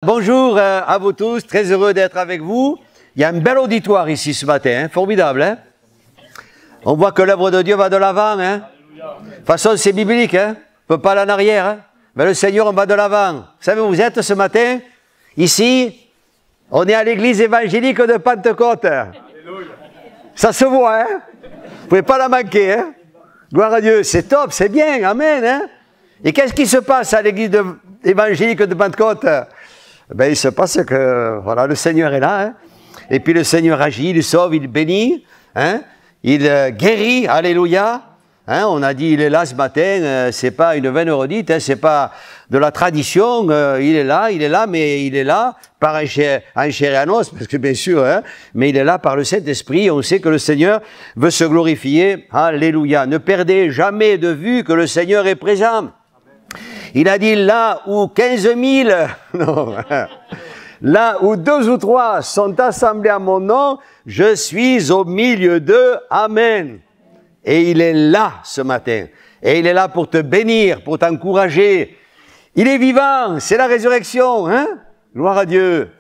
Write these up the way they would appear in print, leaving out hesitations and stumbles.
Bonjour à vous tous, très heureux d'être avec vous. Il y a un bel auditoire ici ce matin, hein, formidable. Hein, on voit que l'œuvre de Dieu va de l'avant. Hein. De toute façon, c'est biblique, hein, on ne peut pas aller en arrière. Hein. Mais le Seigneur, on va de l'avant. Vous savez où vous êtes ce matin? Ici, on est à l'église évangélique de Pentecôte. Ça se voit, hein. Vous ne pouvez pas la manquer. Hein. Gloire à Dieu, c'est top, c'est bien, amen. Hein. Et qu'est-ce qui se passe à l'église évangélique de Pentecôte? Ben, il se passe que voilà, le Seigneur est là, hein, et puis le Seigneur agit, il sauve, il bénit, hein, il guérit, alléluia. Hein, on a dit il est là ce matin, c'est pas une vaine redite, hein, c'est pas de la tradition, il est là, mais il est là par un chair et un os, parce que bien sûr, hein, mais il est là par le Saint-Esprit. On sait que le Seigneur veut se glorifier, alléluia. Ne perdez jamais de vue que le Seigneur est présent. Il a dit là où 15 000, non, là où 2 ou 3 sont assemblés à mon nom, je suis au milieu d'eux. Amen. Et il est là ce matin. Et il est là pour te bénir, pour t'encourager. Il est vivant, c'est la résurrection, hein? Gloire à Dieu.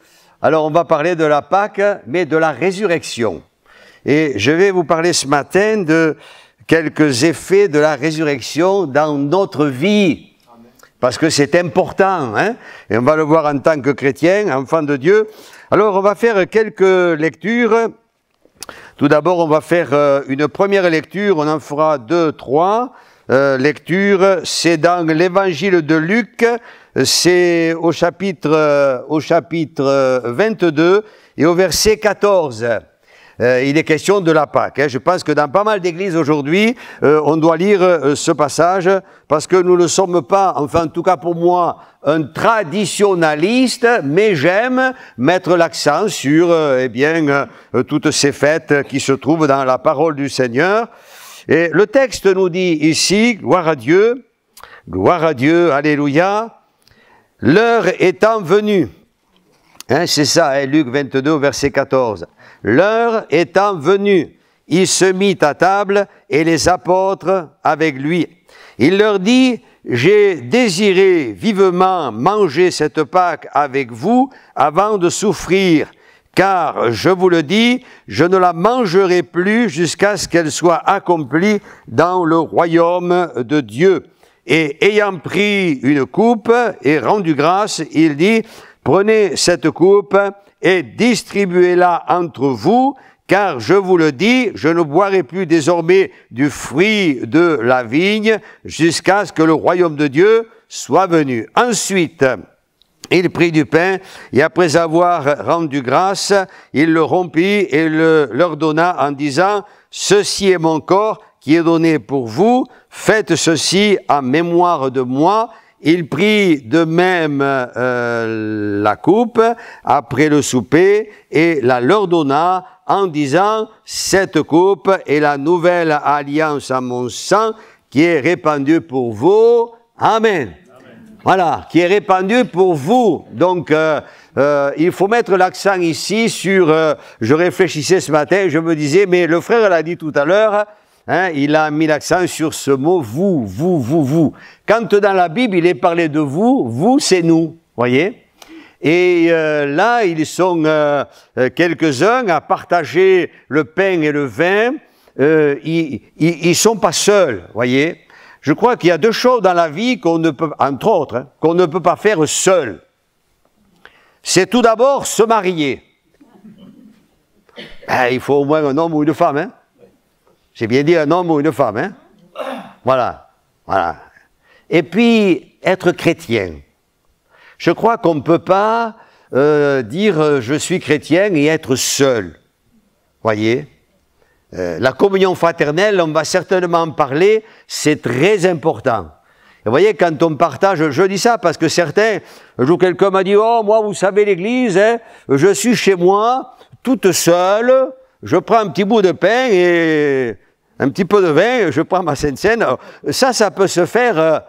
Alors on va parler de la Pâque, mais de la résurrection. Et je vais vous parler ce matin de quelques effets de la résurrection dans notre vie. Parce que c'est important, hein, et on va le voir en tant que chrétien, enfant de Dieu. Alors, on va faire quelques lectures. Tout d'abord, on va faire une première lecture, on en fera 2, 3 lectures. C'est dans l'évangile de Luc, c'est au chapitre 22 et au verset 14. Il est question de la Pâque. Hein. Je pense que dans pas mal d'églises aujourd'hui, on doit lire ce passage parce que nous ne sommes pas, enfin en tout cas pour moi, un traditionnaliste, mais j'aime mettre l'accent sur toutes ces fêtes qui se trouvent dans la parole du Seigneur. Et le texte nous dit ici, gloire à Dieu, alléluia, l'heure étant venue. Hein, c'est ça, hein, Luc 22, verset 14. L'heure étant venue, il se mit à table et les apôtres avec lui. Il leur dit, j'ai désiré vivement manger cette Pâque avec vous avant de souffrir, car je vous le dis, je ne la mangerai plus jusqu'à ce qu'elle soit accomplie dans le royaume de Dieu. Et ayant pris une coupe et rendu grâce, il dit, prenez cette coupe et distribuez-la entre vous, car je vous le dis, je ne boirai plus désormais du fruit de la vigne jusqu'à ce que le royaume de Dieu soit venu. Ensuite, il prit du pain et après avoir rendu grâce, il le rompit et leur donna en disant, ceci est mon corps qui est donné pour vous, faites ceci en mémoire de moi. Il prit de même la coupe après le souper et la leur donna en disant, cette coupe est la nouvelle alliance à mon sang qui est répandue pour vous. Amen. Voilà, qui est répandue pour vous. Donc, il faut mettre l'accent ici sur, je réfléchissais ce matin, je me disais, mais le frère l'a dit tout à l'heure, hein, il a mis l'accent sur ce mot « vous », « vous », « vous », « vous ». Quand dans la Bible, il est parlé de « vous », « vous », c'est « nous », voyez. Et là, ils sont quelques-uns à partager le pain et le vin. Ils sont pas seuls, voyez. Je crois qu'il y a 2 choses dans la vie qu'on ne peut, entre autres, hein, qu'on ne peut pas faire seul. C'est tout d'abord se marier. Ben, il faut au moins un homme ou une femme, hein. J'ai bien dit un homme ou une femme, hein. Voilà, voilà. Et puis, être chrétien. Je crois qu'on ne peut pas dire je suis chrétien et être seul. Voyez, la communion fraternelle, on va certainement en parler, c'est très important. Et vous voyez, quand on partage, je dis ça parce que certains, un jour quelqu'un m'a dit, oh, moi, vous savez, l'église, hein, je suis chez moi, toute seule, je prends un petit bout de pain et un petit peu de vin, je prends ma Sainte Seine. Ça peut se faire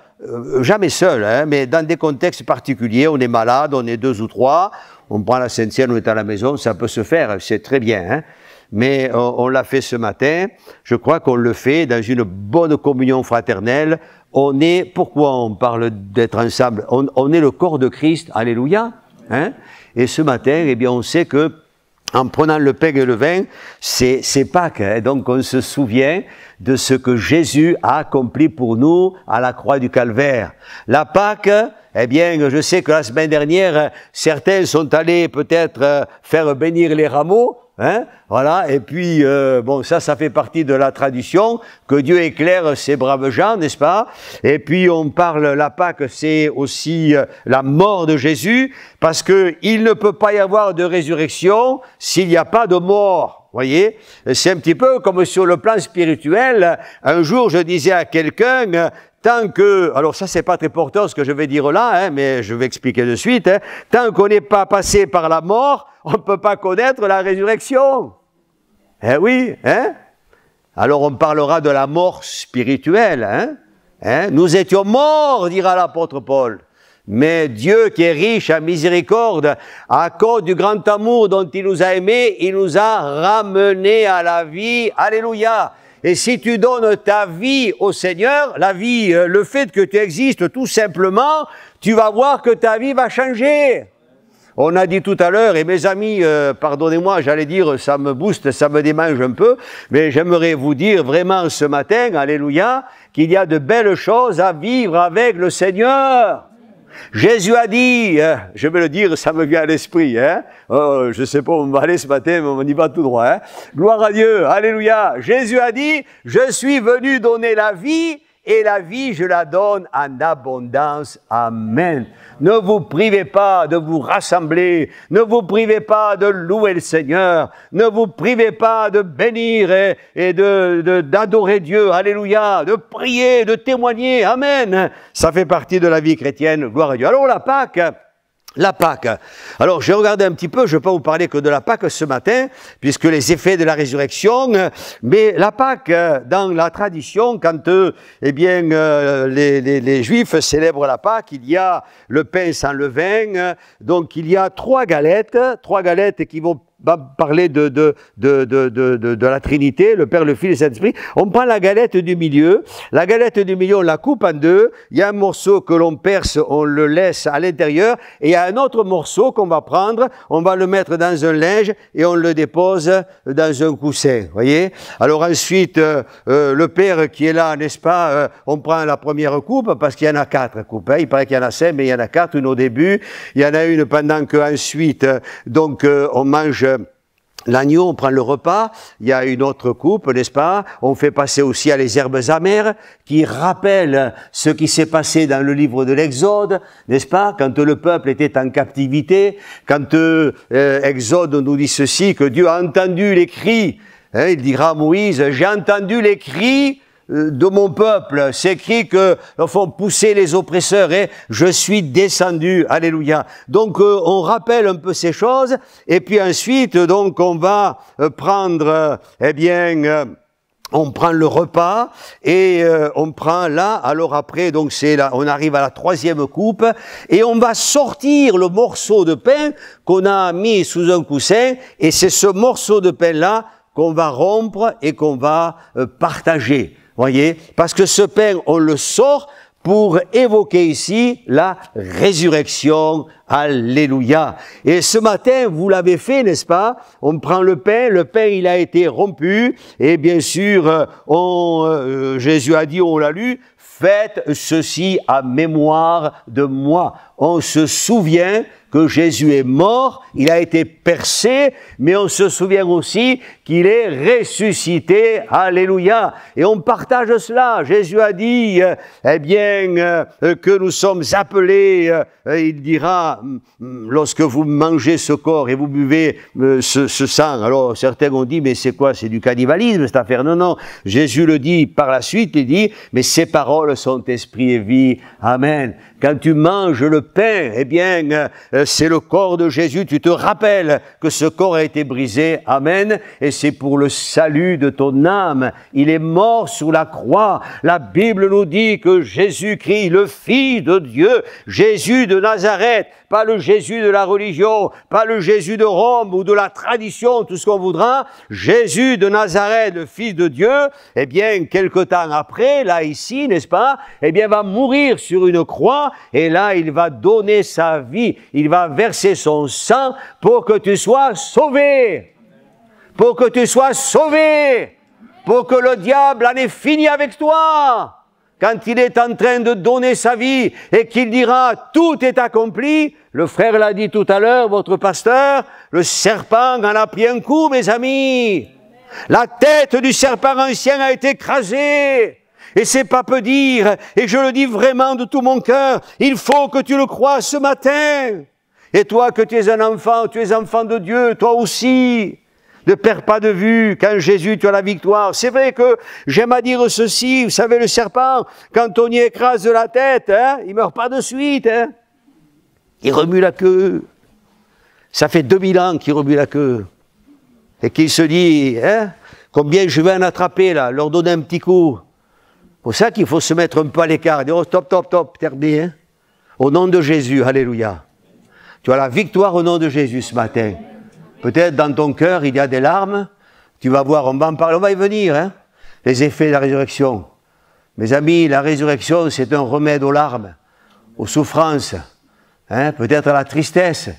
jamais seul, hein, mais dans des contextes particuliers, on est malade, on est 2 ou 3, on prend la Sainte Seine, on est à la maison, ça peut se faire, c'est très bien, hein. Mais on l'a fait ce matin, je crois qu'on le fait dans une bonne communion fraternelle. Pourquoi on parle d'être ensemble? On est le corps de Christ, alléluia. Hein? Et ce matin, eh bien, on sait que en prenant le pain et le vin, c'est Pâques. Hein? Donc on se souvient de ce que Jésus a accompli pour nous à la croix du Calvaire. La Pâques, eh bien, je sais que la semaine dernière, certains sont allés peut-être faire bénir les rameaux. Hein, voilà, et puis, bon, ça fait partie de la tradition, que Dieu éclaire ces braves gens, n'est-ce pas? Et puis, on parle, la Pâque, c'est aussi la mort de Jésus, parce que il ne peut pas y avoir de résurrection s'il n'y a pas de mort. Voyez, c'est un petit peu comme sur le plan spirituel. Un jour, je disais à quelqu'un, tant que, alors ça c'est pas très porteur ce que je vais dire là, hein, mais je vais expliquer de suite, hein, tant qu'on n'est pas passé par la mort, on ne peut pas connaître la résurrection. Eh oui, hein? Alors on parlera de la mort spirituelle, hein? Hein? Nous étions morts, dira l'apôtre Paul. Mais Dieu qui est riche en miséricorde, à cause du grand amour dont il nous a aimés, il nous a ramenés à la vie. Alléluia! Et si tu donnes ta vie au Seigneur, la vie, le fait que tu existes tout simplement, tu vas voir que ta vie va changer. On a dit tout à l'heure, et mes amis, pardonnez-moi, j'allais dire, ça me booste, ça me démange un peu, mais j'aimerais vous dire vraiment ce matin, alléluia, qu'il y a de belles choses à vivre avec le Seigneur. Jésus a dit, je vais le dire, ça me vient à l'esprit, hein, je sais pas où on va aller ce matin, mais on y va tout droit, hein. Gloire à Dieu, alléluia. Jésus a dit, je suis venu donner la vie, et la vie, je la donne en abondance. Amen. Ne vous privez pas de vous rassembler. Ne vous privez pas de louer le Seigneur. Ne vous privez pas de bénir et d'adorer Dieu. Alléluia. De prier, de témoigner. Amen. Ça fait partie de la vie chrétienne. Gloire à Dieu. Alors la Pâque. La Pâque. Alors, j'ai regardé un petit peu, je ne vais pas vous parler que de la Pâque ce matin, puisque les effets de la résurrection, mais la Pâque, dans la tradition, quand eh bien, les Juifs célèbrent la Pâque, il y a le pain sans levain, donc il y a trois galettes qui vont parler de la Trinité, le Père, le Fils et le Saint-Esprit. On prend la galette du milieu. La galette du milieu, on la coupe en deux. Il y a un morceau que l'on perce, on le laisse à l'intérieur. Et il y a un autre morceau qu'on va prendre, on va le mettre dans un linge et on le dépose dans un coussin. Voyez? Alors ensuite, le Père qui est là, n'est-ce pas, on prend la première coupe parce qu'il y en a 4 coupes. Hein. Il paraît qu'il y en a 5, mais il y en a 4, une au début. Il y en a une pendant qu'ensuite, donc, on mange l'agneau, on prend le repas, il y a une autre coupe, n'est-ce pas? On fait passer aussi à les herbes amères qui rappellent ce qui s'est passé dans le livre de l'Exode, n'est-ce pas? Quand le peuple était en captivité, quand Exode nous dit ceci, que Dieu a entendu les cris, hein, il dira à Moïse, j'ai entendu les cris de mon peuple, ces cris que font pousser les oppresseurs, et je suis descendu, alléluia. Donc on rappelle un peu ces choses, et puis ensuite donc on va prendre, eh bien, on prend le repas et on prend là, alors après, donc c'est là, on arrive à la troisième coupe et on va sortir le morceau de pain qu'on a mis sous un coussin, et c'est ce morceau de pain là qu'on va rompre et qu'on va partager. Voyez, parce que ce pain, on le sort pour évoquer ici la résurrection. Alléluia. Et ce matin, vous l'avez fait, n'est-ce pas? On prend le pain il a été rompu, et bien sûr, Jésus a dit, on l'a lu, faites ceci à mémoire de moi. On se souvient que Jésus est mort, il a été percé, mais on se souvient aussi qu'il est ressuscité. Alléluia. Et on partage cela. Jésus a dit, eh bien, que nous sommes appelés, il dira, lorsque vous mangez ce corps et vous buvez ce sang. Alors certains ont dit, mais c'est quoi? C'est du cannibalisme cette affaire? Non, non. Jésus le dit par la suite, il dit, mais ces paroles sont esprit et vie. Amen. Quand tu manges le pain, eh bien, c'est le corps de Jésus. Tu te rappelles que ce corps a été brisé. Amen. Et c'est pour le salut de ton âme. Il est mort sous la croix. La Bible nous dit que Jésus-Christ, le Fils de Dieu, Jésus de Nazareth, pas le Jésus de la religion, pas le Jésus de Rome ou de la tradition, tout ce qu'on voudra, Jésus de Nazareth, le Fils de Dieu, eh bien, quelque temps après, là, ici, n'est-ce pas, eh bien, va mourir sur une croix, et là, il va donner sa vie, il va verser son sang pour que tu sois sauvé. Pour que tu sois sauvé. Pour que le diable en ait fini avec toi. Quand il est en train de donner sa vie et qu'il dira « tout est accompli », le frère l'a dit tout à l'heure, votre pasteur, le serpent en a pris un coup, mes amis. La tête du serpent ancien a été écrasée. Et c'est pas peu dire, et je le dis vraiment de tout mon cœur, il faut que tu le crois ce matin. Et toi que tu es un enfant, tu es enfant de Dieu, toi aussi. Ne perds pas de vue qu'en Jésus tu as la victoire. C'est vrai que j'aime à dire ceci, vous savez le serpent, quand on y écrase la tête, hein, il meurt pas de suite. Hein. Il remue la queue. Ça fait 2000 ans qu'il remue la queue. Et qu'il se dit, hein, combien je vais en attraper là, leur donner un petit coup. C'est pour ça qu'il faut se mettre un peu à l'écart, dire oh, stop, terminé, hein. Au nom de Jésus, alléluia. Tu as la victoire au nom de Jésus ce matin. Peut-être dans ton cœur, il y a des larmes. Tu vas voir, on va en parler, on va y venir, hein, les effets de la résurrection. Mes amis, la résurrection, c'est un remède aux larmes, aux souffrances, hein, peut-être à la tristesse.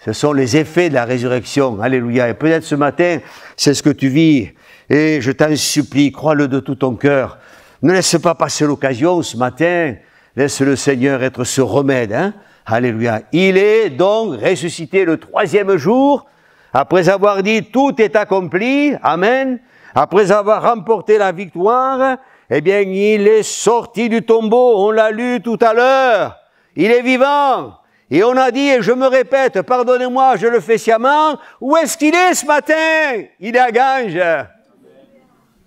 Ce sont les effets de la résurrection, alléluia. Et peut-être ce matin, c'est ce que tu vis. Et je t'en supplie, crois-le de tout ton cœur. Ne laisse pas passer l'occasion ce matin. Laisse le Seigneur être ce remède, hein. Alléluia. Il est donc ressuscité le 3e jour, après avoir dit tout est accompli, amen, après avoir remporté la victoire, eh bien il est sorti du tombeau, on l'a lu tout à l'heure, il est vivant, et on a dit, et je me répète, pardonnez-moi, je le fais sciemment, où est-ce qu'il est ce matin? Il est à Ganges.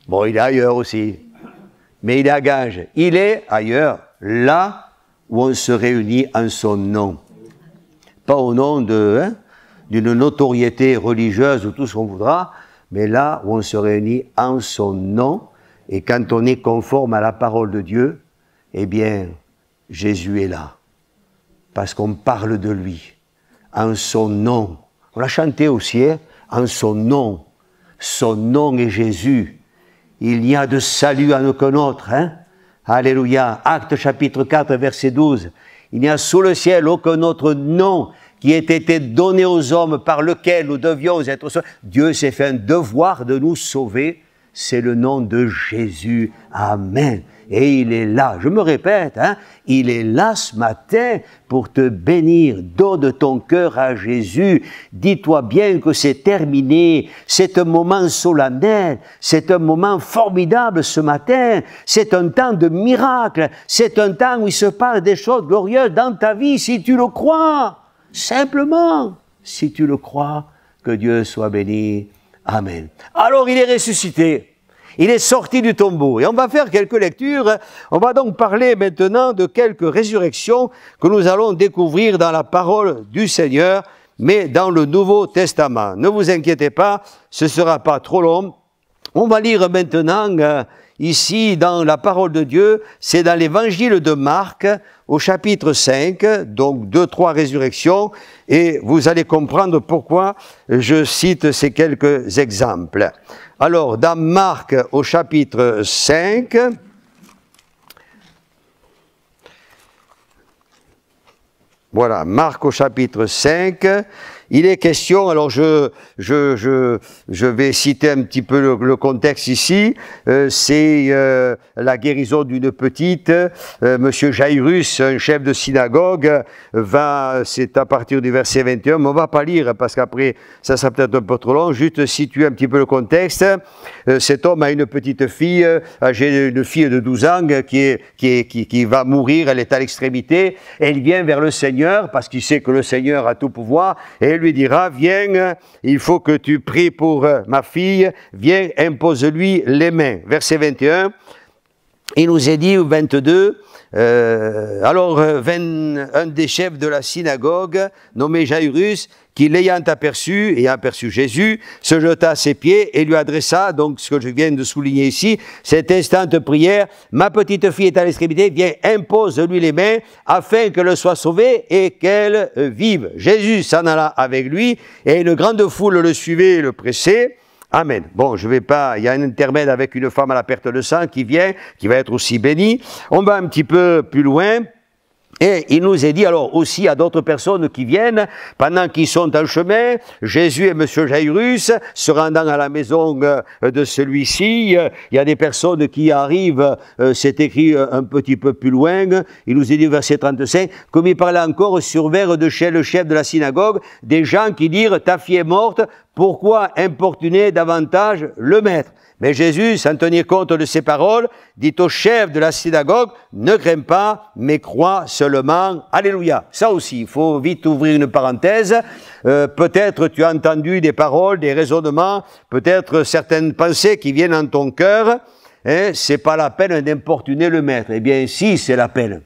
Bon, il est ailleurs aussi, mais il est à Ganges, il est ailleurs, là, où on se réunit en son nom. Pas au nom d'une notoriété religieuse ou tout ce qu'on voudra, mais là où on se réunit en son nom, et quand on est conforme à la parole de Dieu, eh bien, Jésus est là. Parce qu'on parle de lui, en son nom. On l'a chanté aussi, hein, en son nom. Son nom est Jésus. Il n'y a de salut en aucun autre, hein. Alléluia. Actes chapitre 4, verset 12. Il n'y a sous le ciel aucun autre nom qui ait été donné aux hommes par lequel nous devions être sauvés. Dieu s'est fait un devoir de nous sauver. C'est le nom de Jésus. Amen. Et il est là, je me répète, hein, il est là ce matin pour te bénir. Donne ton cœur à Jésus. Dis-toi bien que c'est terminé. C'est un moment solennel. C'est un moment formidable ce matin. C'est un temps de miracle. C'est un temps où il se passe des choses glorieuses dans ta vie si tu le crois. Simplement, si tu le crois, que Dieu soit béni. Amen. Alors il est ressuscité. Il est sorti du tombeau. Et on va faire quelques lectures. On va donc parler maintenant de quelques résurrections que nous allons découvrir dans la parole du Seigneur, mais dans le Nouveau Testament. Ne vous inquiétez pas, ce ne sera pas trop long. On va lire maintenant ici dans la parole de Dieu, c'est dans l'évangile de Marc au chapitre 5, donc 2-3 résurrections, et vous allez comprendre pourquoi je cite ces quelques exemples. Alors, dans Marc au chapitre 5, voilà, Marc au chapitre 5, il est question, alors je vais citer un petit peu le contexte ici, c'est la guérison d'une petite, monsieur Jairus, un chef de synagogue, c'est à partir du verset 21, mais on ne va pas lire parce qu'après ça sera peut-être un peu trop long, juste situer un petit peu le contexte. Cet homme a une petite fille, âgée une fille de 12 ans qui va mourir, elle est à l'extrémité, et il vient vers le Seigneur parce qu'il sait que le Seigneur a tout pouvoir, et lui dira, viens, il faut que tu pries pour ma fille, viens, impose-lui les mains. Verset 21, il nous est dit, 22, alors un des chefs de la synagogue, nommé Jairus, qui l'ayant aperçu, et aperçu Jésus, se jeta à ses pieds et lui adressa, donc ce que je viens de souligner ici, cette instante prière, ma petite fille est à l'extrémité, viens, impose-lui les mains, afin qu'elle soit sauvée et qu'elle vive. Jésus s'en alla avec lui, et une grande foule le suivait et le pressait. Amen. Bon, je vais pas, il y a un intermède avec une femme à la perte de sang qui vient, qui va être aussi bénie. On va un petit peu plus loin. Et il nous est dit alors aussi à d'autres personnes qui viennent, pendant qu'ils sont en chemin, Jésus et M. Jairus se rendant à la maison de celui-ci, il y a des personnes qui arrivent, c'est écrit un petit peu plus loin, il nous est dit au verset 35, comme il parlait encore, survinrent de chez le chef de la synagogue des gens qui dirent, ta fille est morte, pourquoi importuner davantage le maître? Mais Jésus, sans tenir compte de ces paroles, dit au chef de la synagogue, ne crains pas, mais crois seulement. Alléluia. Ça aussi, il faut vite ouvrir une parenthèse. Peut-être tu as entendu des paroles, des raisonnements, peut-être certaines pensées qui viennent en ton cœur. Hein, c'est pas la peine d'importuner le maître. Eh bien, si, c'est la peine.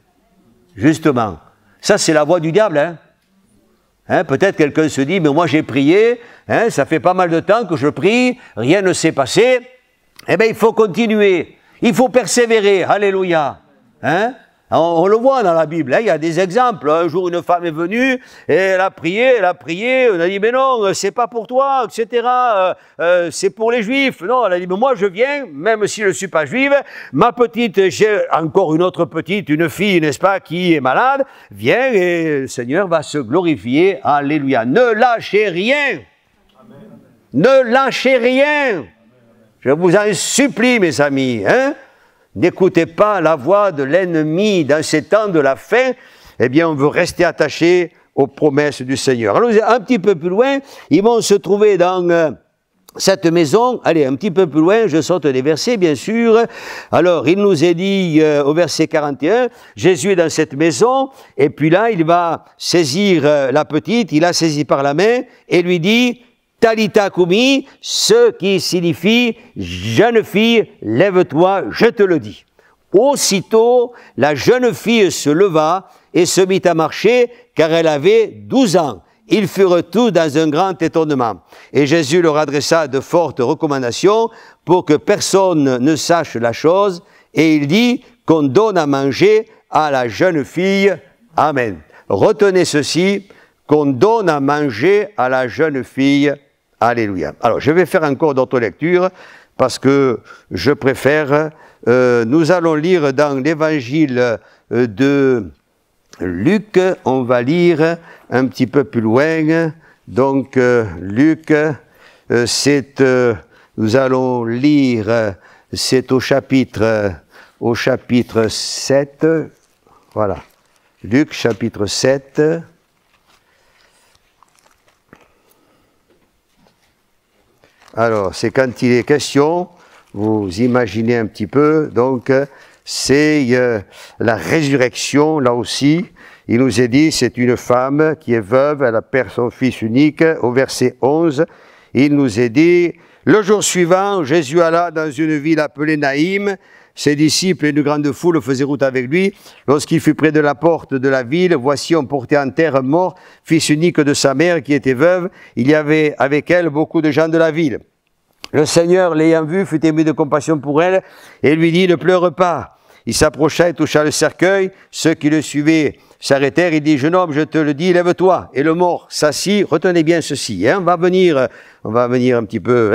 Justement. Ça, c'est la voix du diable, hein. Hein, peut-être quelqu'un se dit, mais moi j'ai prié, hein, ça fait pas mal de temps que je prie, rien ne s'est passé. Eh bien, il faut continuer, il faut persévérer, alléluia. Hein? On le voit dans la Bible, hein, il y a des exemples. Un jour, une femme est venue, et elle a prié, on a dit, mais non, c'est pas pour toi, etc., c'est pour les Juifs. Non, elle a dit, mais moi je viens, même si je ne suis pas juive, ma petite, j'ai encore une autre petite, une fille, n'est-ce pas, qui est malade, viens et le Seigneur va se glorifier, alléluia. Ne lâchez rien, amen. Ne lâchez rien. Je vous en supplie, mes amis, hein? N'écoutez pas la voix de l'ennemi dans ces temps de la fin. Eh bien, on veut rester attaché aux promesses du Seigneur. Alors, un petit peu plus loin, ils vont se trouver dans cette maison. Allez, un petit peu plus loin, je saute des versets, bien sûr. Alors, il nous est dit au verset 41, Jésus est dans cette maison, et puis là, il va saisir la petite, il la saisit par la main, et lui dit, Talita Kumi, ce qui signifie « jeune fille, lève-toi, je te le dis ». Aussitôt, la jeune fille se leva et se mit à marcher, car elle avait 12 ans. Ils furent tous dans un grand étonnement. Et Jésus leur adressa de fortes recommandations pour que personne ne sache la chose, et il dit qu'on donne à manger à la jeune fille. Amen. Retenez ceci, qu'on donne à manger à la jeune fille. Alléluia. Alors, je vais faire encore d'autres lectures parce que je préfère. Nous allons lire dans l'évangile de Luc. On va lire un petit peu plus loin. Donc, Luc, nous allons lire, c'est au chapitre 7. Voilà. Luc, chapitre 7. Alors, c'est quand il est question, vous imaginez un petit peu, donc c'est la résurrection, là aussi. Il nous est dit, c'est une femme qui est veuve, elle perd son fils unique. Au verset 11, il nous est dit, le jour suivant, Jésus alla dans une ville appelée Naïm. Ses disciples et une grande foule faisaient route avec lui. Lorsqu'il fut près de la porte de la ville, voici, on portait en terre un mort, fils unique de sa mère qui était veuve. Il y avait avec elle beaucoup de gens de la ville. Le Seigneur, l'ayant vu, fut ému de compassion pour elle et lui dit, ne pleure pas. Il s'approcha et toucha le cercueil. Ceux qui le suivaient s'arrêtèrent. Il dit, jeune homme, je te le dis, lève-toi. Et le mort s'assit. Retenez bien ceci. Hein, on va venir un petit peu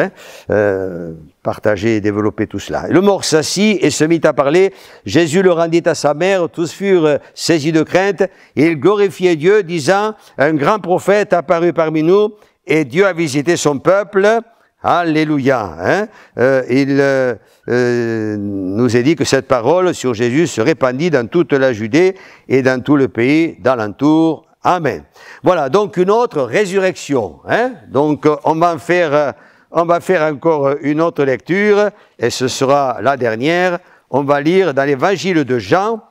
partager et développer tout cela. Le mort s'assit et se mit à parler. Jésus le rendit à sa mère. Tous furent saisis de crainte. Et ils glorifiaient Dieu, disant, un grand prophète apparut parmi nous et Dieu a visité son peuple. Alléluia. Hein? Il nous est dit que cette parole sur Jésus se répandit dans toute la Judée et dans tout le pays d'alentour. Amen. Voilà, donc une autre résurrection. Hein? Donc on va faire encore une autre lecture, et ce sera la dernière. On va lire dans l'évangile de Jean,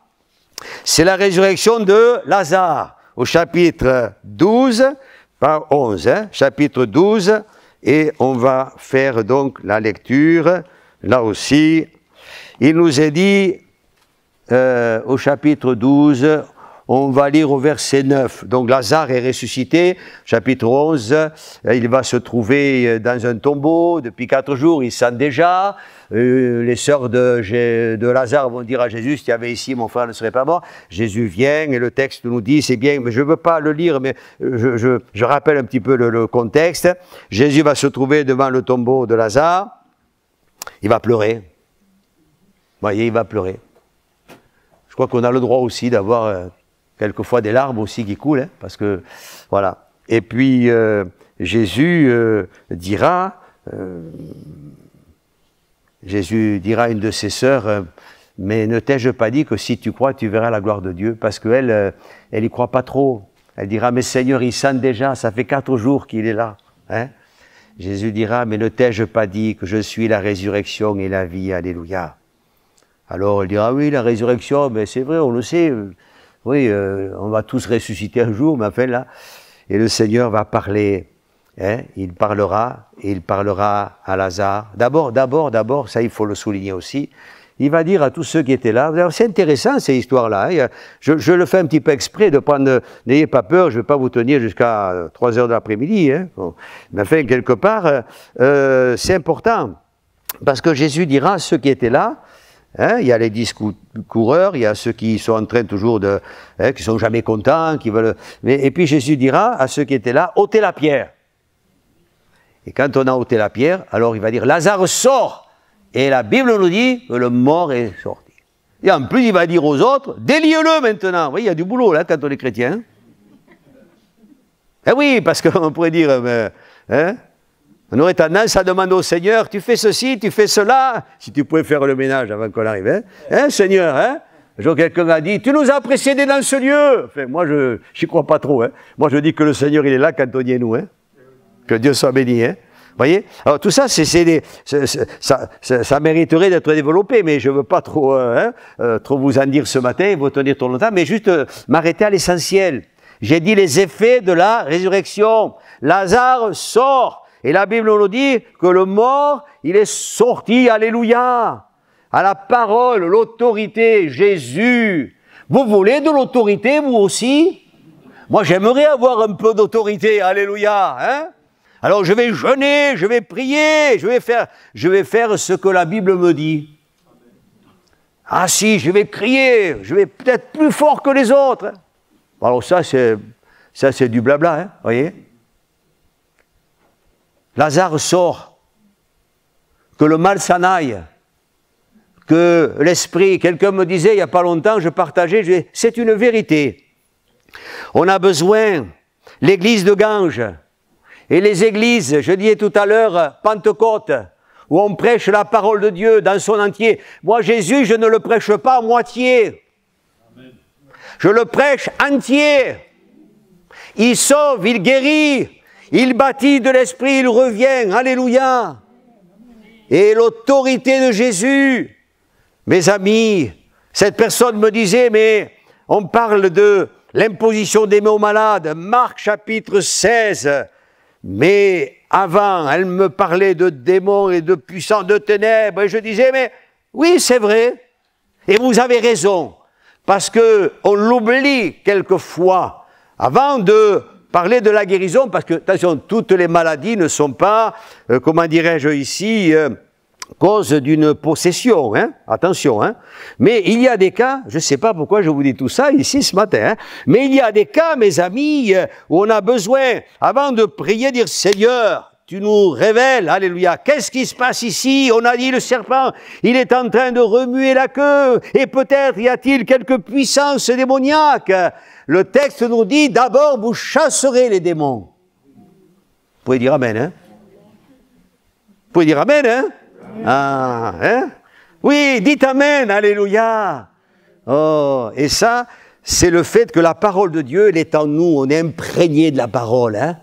c'est la résurrection de Lazare, au chapitre 12, par 11, hein? Chapitre 12, et on va faire donc la lecture, là aussi. Il nous est dit, au chapitre 12, on va lire au verset 9. Donc Lazare est ressuscité, chapitre 11, il va se trouver dans un tombeau depuis 4 jours, il sent déjà. Les sœurs de Lazare vont dire à Jésus, si tu avais ici, mon frère ne serait pas mort. Jésus vient et le texte nous dit, c'est bien, mais je ne veux pas le lire, mais je rappelle un petit peu le contexte. Jésus va se trouver devant le tombeau de Lazare, il va pleurer. Vous voyez, il va pleurer. Je crois qu'on a le droit aussi d'avoir quelquefois des larmes aussi qui coulent, hein, parce que, voilà. Et puis, Jésus dira à une de ses sœurs, mais ne t'ai-je pas dit que si tu crois, tu verras la gloire de Dieu? Parce qu'elle, elle n'y croit pas trop. Elle dira, mais Seigneur, il sent déjà, ça fait 4 jours qu'il est là. Hein? Jésus dira, mais ne t'ai-je pas dit que je suis la résurrection et la vie? Alléluia. Alors elle dira, oui, la résurrection, mais c'est vrai, on le sait. Oui, on va tous ressusciter un jour, mais enfin là. Et le Seigneur va parler. Hein? Il parlera à Lazare. D'abord, ça il faut le souligner aussi. Il va dire à tous ceux qui étaient là, c'est intéressant ces histoires-là, hein. Je le fais un petit peu exprès de prendre, n'ayez pas peur, je ne vais pas vous tenir jusqu'à 3 heures de l'après-midi, hein. Bon. Mais enfin, quelque part, c'est important, parce que Jésus dira à ceux qui étaient là, hein, il y a les discoureurs, il y a ceux qui sont en train toujours de, hein, qui sont jamais contents, qui veulent, et puis Jésus dira à ceux qui étaient là, ôtez la pierre. Et quand on a ôté la pierre, alors il va dire, Lazare sort. Et la Bible nous dit que le mort est sorti. Et en plus, il va dire aux autres, déliez-le maintenant. Vous voyez, il y a du boulot là quand on est chrétien. Eh oui, parce qu'on pourrait dire, mais, hein, on aurait tendance à demander au Seigneur, tu fais ceci, tu fais cela, si tu pouvais faire le ménage avant qu'on arrive. Hein, Seigneur, hein? Un jour, quelqu'un a dit, tu nous as précédés dans ce lieu. Enfin, moi, je n'y crois pas trop. Hein. Moi, je dis que le Seigneur, il est là quand on y est nous. Hein. Que Dieu soit béni. Hein. Voyez? Alors tout ça, ça mériterait d'être développé, mais je ne veux pas trop vous en dire ce matin, vous tenir trop longtemps, mais juste m'arrêter à l'essentiel. J'ai dit les effets de la résurrection. Lazare sort, et la Bible nous dit que le mort, il est sorti, alléluia, à la parole, l'autorité, Jésus. Vous voulez de l'autorité, vous aussi? Moi, j'aimerais avoir un peu d'autorité, alléluia, hein? Alors je vais jeûner, je vais prier, je vais faire ce que la Bible me dit. Ah si, je vais crier, je vais peut-être plus fort que les autres. Alors ça c'est du blabla, hein, voyez. Lazare sort, que le mal s'en aille, que l'esprit, quelqu'un me disait il n'y a pas longtemps, je partageais, c'est une vérité. On a besoin, l'église de Ganges, et les églises, je disais tout à l'heure, Pentecôte, où on prêche la parole de Dieu dans son entier. Moi, Jésus, je ne le prêche pas à moitié. Amen. Je le prêche entier. Il sauve, il guérit, il bâtit de l'esprit, il revient. Alléluia. Et l'autorité de Jésus, mes amis, cette personne me disait, mais on parle de l'imposition des mains aux malades, Marc chapitre 16, mais avant, elle me parlait de démons et de puissants de ténèbres, et je disais, mais oui, c'est vrai, et vous avez raison, parce qu'on l'oublie quelquefois, avant de parler de la guérison, parce que, attention, toutes les maladies ne sont pas, comment dirais-je ici, cause d'une possession, hein? Attention, hein? Mais il y a des cas, je ne sais pas pourquoi je vous dis tout ça ici ce matin, hein? Mais il y a des cas, mes amis, où on a besoin, avant de prier, dire Seigneur, tu nous révèles, alléluia, qu'est-ce qui se passe ici? On a dit le serpent, il est en train de remuer la queue, et peut-être y a-t-il quelques puissances démoniaques. Le texte nous dit, d'abord vous chasserez les démons. Vous pouvez dire Amen, hein? Vous pouvez dire Amen, hein? Ah, hein? Oui, dites Amen, alléluia. Oh, et ça, c'est le fait que la parole de Dieu, elle est en nous, on est imprégné de la parole, hein?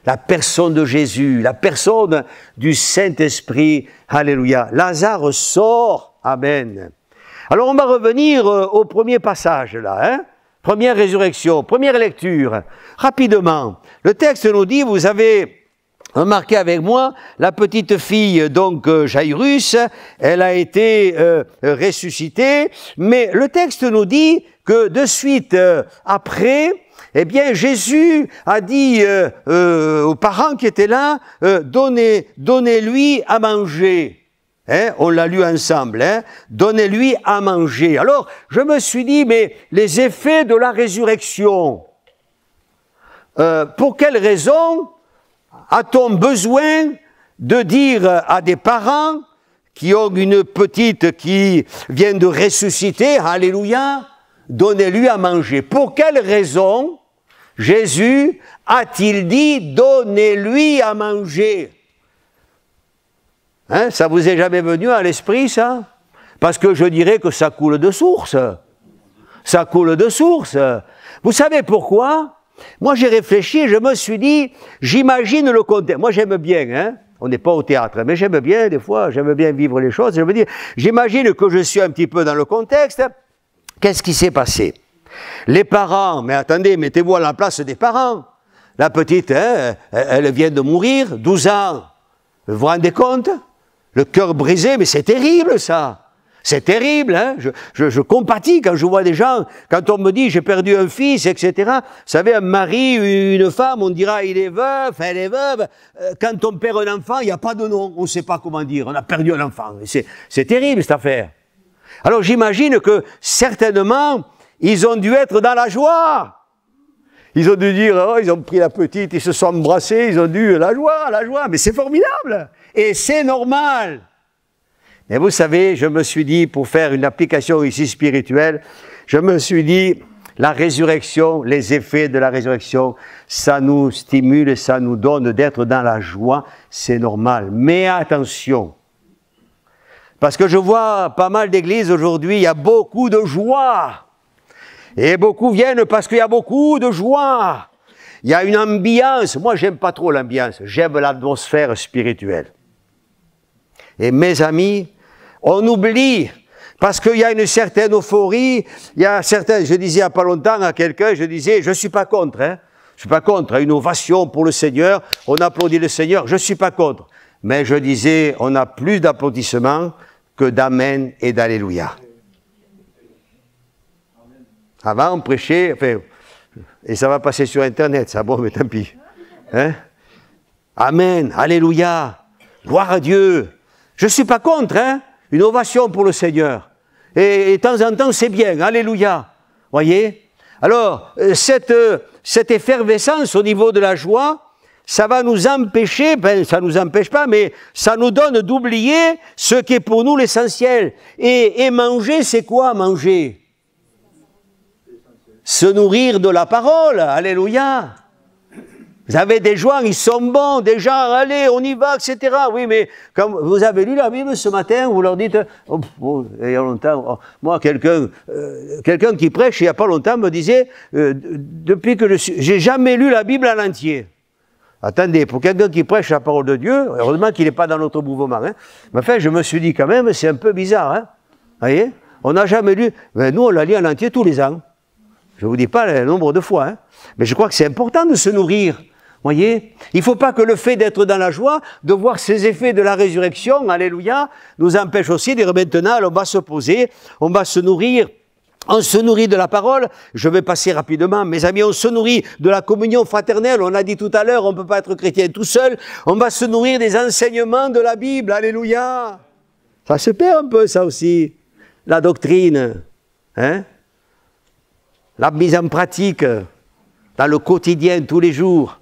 La personne de Jésus, la personne du Saint-Esprit, alléluia. Lazare sort, amen. Alors on va revenir au premier passage là, hein? Première résurrection, première lecture, rapidement. Le texte nous dit, vous avez remarquez avec moi, la petite fille, donc Jairus, elle a été ressuscitée, mais le texte nous dit que de suite après, eh bien Jésus a dit aux parents qui étaient là, donnez-lui à manger. Hein, on l'a lu ensemble, hein, donnez-lui à manger. Alors, je me suis dit, mais les effets de la résurrection, pour quelles raisons a-t-on besoin de dire à des parents qui ont une petite qui vient de ressusciter, alléluia, donnez-lui à manger. Pour quelle raison Jésus a-t-il dit, donnez-lui à manger? Hein, ça vous est jamais venu à l'esprit, ça? Parce que je dirais que ça coule de source. Ça coule de source. Vous savez pourquoi? Moi, j'ai réfléchi et je me suis dit, j'imagine le contexte. Moi, j'aime bien, hein? On n'est pas au théâtre, mais j'aime bien, des fois, j'aime bien vivre les choses. Je me dis, j'imagine que je suis un petit peu dans le contexte. Qu'est-ce qui s'est passé? Les parents, mais attendez, mettez-vous à la place des parents. La petite, hein, elle vient de mourir, 12 ans. Vous vous rendez compte? Le cœur brisé, mais c'est terrible, ça. C'est terrible, hein. Je compatis quand je vois des gens, quand on me dit j'ai perdu un fils, etc. Vous savez, un mari, une femme, on dira il est veuf, elle est veuve. Quand on perd un enfant, il n'y a pas de nom, on ne sait pas comment dire, on a perdu un enfant. C'est terrible cette affaire. Alors j'imagine que certainement, ils ont dû être dans la joie. Ils ont dû dire, oh, ils ont pris la petite, ils se sont embrassés, ils ont dû la joie, mais c'est formidable. Et c'est normal. Et vous savez, je me suis dit, pour faire une application ici spirituelle, je me suis dit, la résurrection, les effets de la résurrection, ça nous stimule, ça nous donne d'être dans la joie, c'est normal. Mais attention, parce que je vois pas mal d'églises aujourd'hui, il y a beaucoup de joie. Et beaucoup viennent parce qu'il y a beaucoup de joie. Il y a une ambiance. Moi, j'aime pas trop l'ambiance, j'aime l'atmosphère spirituelle. Et mes amis, on oublie, parce qu'il y a une certaine euphorie, il y a certains, je disais il n'y a pas longtemps à quelqu'un, je disais, je ne suis pas contre, hein, je ne suis pas contre, une ovation pour le Seigneur, on applaudit le Seigneur, je ne suis pas contre. Mais je disais, on a plus d'applaudissements que d'amen et d'alléluia. Avant, on prêchait, enfin, et ça va passer sur Internet, ça, bon, mais tant pis. Hein? Amen, alléluia, gloire à Dieu. Je ne suis pas contre, hein? Une ovation pour le Seigneur. Et de temps en temps, c'est bien, alléluia. Voyez? Alors, cette effervescence au niveau de la joie, ça va nous empêcher, ben, ça ne nous empêche pas, mais ça nous donne d'oublier ce qui est pour nous l'essentiel. Et manger, c'est quoi manger? Se nourrir de la parole, alléluia. Vous avez des joints, ils sont bons, des gens, allez, on y va, etc. Oui, mais comme vous avez lu la Bible ce matin, vous leur dites, il y a longtemps, moi, quelqu'un qui prêche il n'y a pas longtemps me disait, depuis que j'ai jamais lu la Bible en entier. Attendez, pour quelqu'un qui prêche la parole de Dieu, heureusement qu'il n'est pas dans notre mouvement, hein. Mais enfin, je me suis dit quand même, c'est un peu bizarre, hein. Vous voyez? On n'a jamais lu, mais nous, on la lit en entier tous les ans. Je ne vous dis pas le nombre de fois, hein. Mais je crois que c'est important de se nourrir. Voyez, il ne faut pas que le fait d'être dans la joie, de voir ces effets de la résurrection, alléluia, nous empêche aussi de dire maintenant, on va se poser, on va se nourrir, on se nourrit de la parole. Je vais passer rapidement, mes amis, on se nourrit de la communion fraternelle. On a dit tout à l'heure, on ne peut pas être chrétien tout seul. On va se nourrir des enseignements de la Bible, alléluia. Ça se perd un peu, ça aussi, la doctrine, hein, la mise en pratique, dans le quotidien, tous les jours.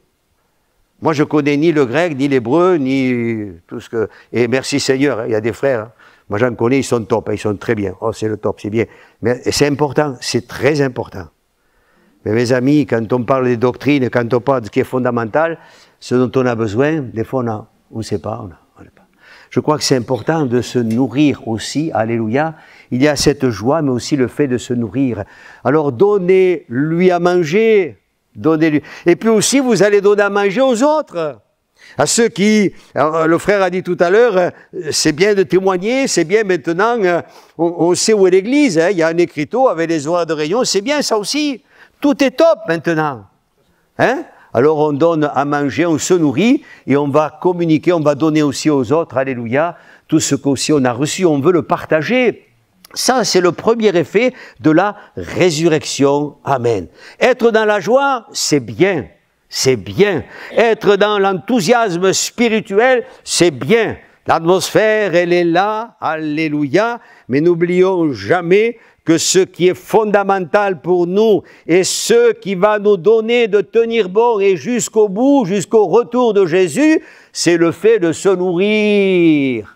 Moi, je ne connais ni le grec, ni l'hébreu, ni tout ce que... Et merci Seigneur, hein, il y a des frères, hein. Moi j'en connais, ils sont top, hein, ils sont très bien. Oh, c'est le top, c'est bien. Mais c'est important, c'est très important. Mais mes amis, quand on parle des doctrines, quand on parle de ce qui est fondamental, ce dont on a besoin, des fois on ne sait pas, on n'a pas. Je crois que c'est important de se nourrir aussi, alléluia. Il y a cette joie, mais aussi le fait de se nourrir. Alors donnez-lui à manger. Donnez-lui. Et puis aussi, vous allez donner à manger aux autres. À ceux qui, alors, le frère a dit tout à l'heure, c'est bien de témoigner, c'est bien maintenant, on sait où est l'église, hein, il y a un écriteau avec les horaires de réunion, c'est bien ça aussi. Tout est top maintenant. Hein? Alors on donne à manger, on se nourrit et on va communiquer, on va donner aussi aux autres, alléluia, tout ce qu'aussi on a reçu, on veut le partager. Ça, c'est le premier effet de la résurrection. Amen. Être dans la joie, c'est bien. C'est bien. Être dans l'enthousiasme spirituel, c'est bien. L'atmosphère, elle est là. Alléluia. Mais n'oublions jamais que ce qui est fondamental pour nous et ce qui va nous donner de tenir bon et jusqu'au bout, jusqu'au retour de Jésus, c'est le fait de se nourrir.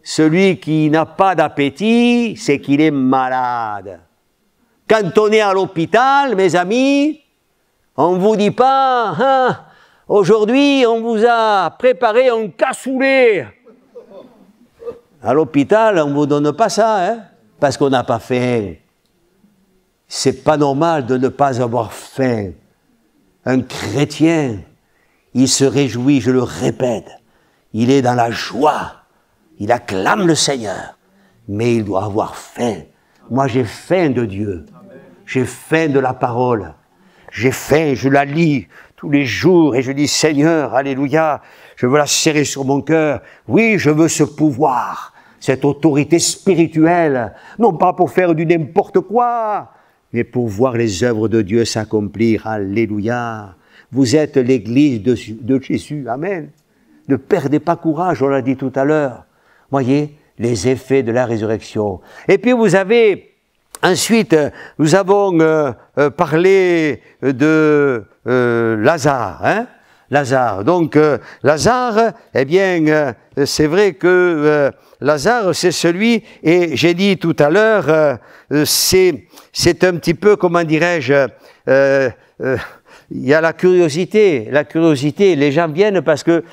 Celui qui n'a pas d'appétit, c'est qu'il est malade. Quand on est à l'hôpital, mes amis, on ne vous dit pas, hein, aujourd'hui on vous a préparé un cassoulet. À l'hôpital, on ne vous donne pas ça, hein, parce qu'on n'a pas faim. C'est pas normal de ne pas avoir faim. Un chrétien, il se réjouit, je le répète, il est dans la joie, il acclame le Seigneur, mais il doit avoir faim. Moi, j'ai faim de Dieu, j'ai faim de la parole, j'ai faim, je la lis tous les jours et je dis, Seigneur, alléluia, je veux la serrer sur mon cœur. Oui, je veux ce pouvoir, cette autorité spirituelle, non pas pour faire du n'importe quoi, mais pour voir les œuvres de Dieu s'accomplir. Alléluia. Vous êtes l'église de Jésus. Amen. Ne perdez pas courage, on l'a dit tout à l'heure. Voyez, les effets de la résurrection. Et puis vous avez, ensuite, nous avons parlé de Lazare. Hein? Lazare. Donc, Lazare, eh bien, c'est vrai que Lazare, c'est celui, et j'ai dit tout à l'heure, c'est un petit peu, comment dirais-je, il y a la curiosité, les gens viennent parce que,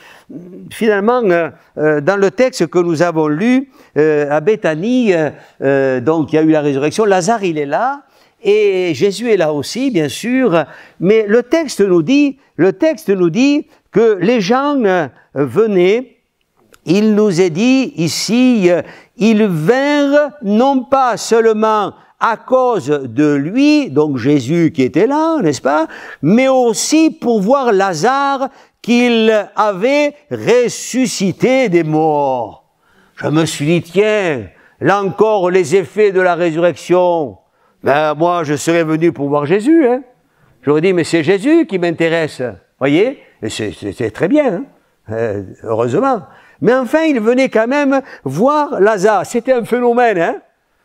finalement, dans le texte que nous avons lu, à Béthanie, donc il y a eu la résurrection, Lazare, il est là, et Jésus est là aussi, bien sûr, mais le texte nous dit que les gens venaient. Il nous est dit ici, ils vinrent non pas seulement à cause de lui, donc Jésus qui était là, n'est-ce pas, mais aussi pour voir Lazare qu'il avait ressuscité des morts. Je me suis dit, tiens, là encore les effets de la résurrection. Ben moi, je serais venu pour voir Jésus. Hein. J'aurais dit, mais c'est Jésus qui m'intéresse. Voyez, c'est très bien, hein, heureusement. Mais enfin, il venait quand même voir Lazare. C'était un phénomène, hein.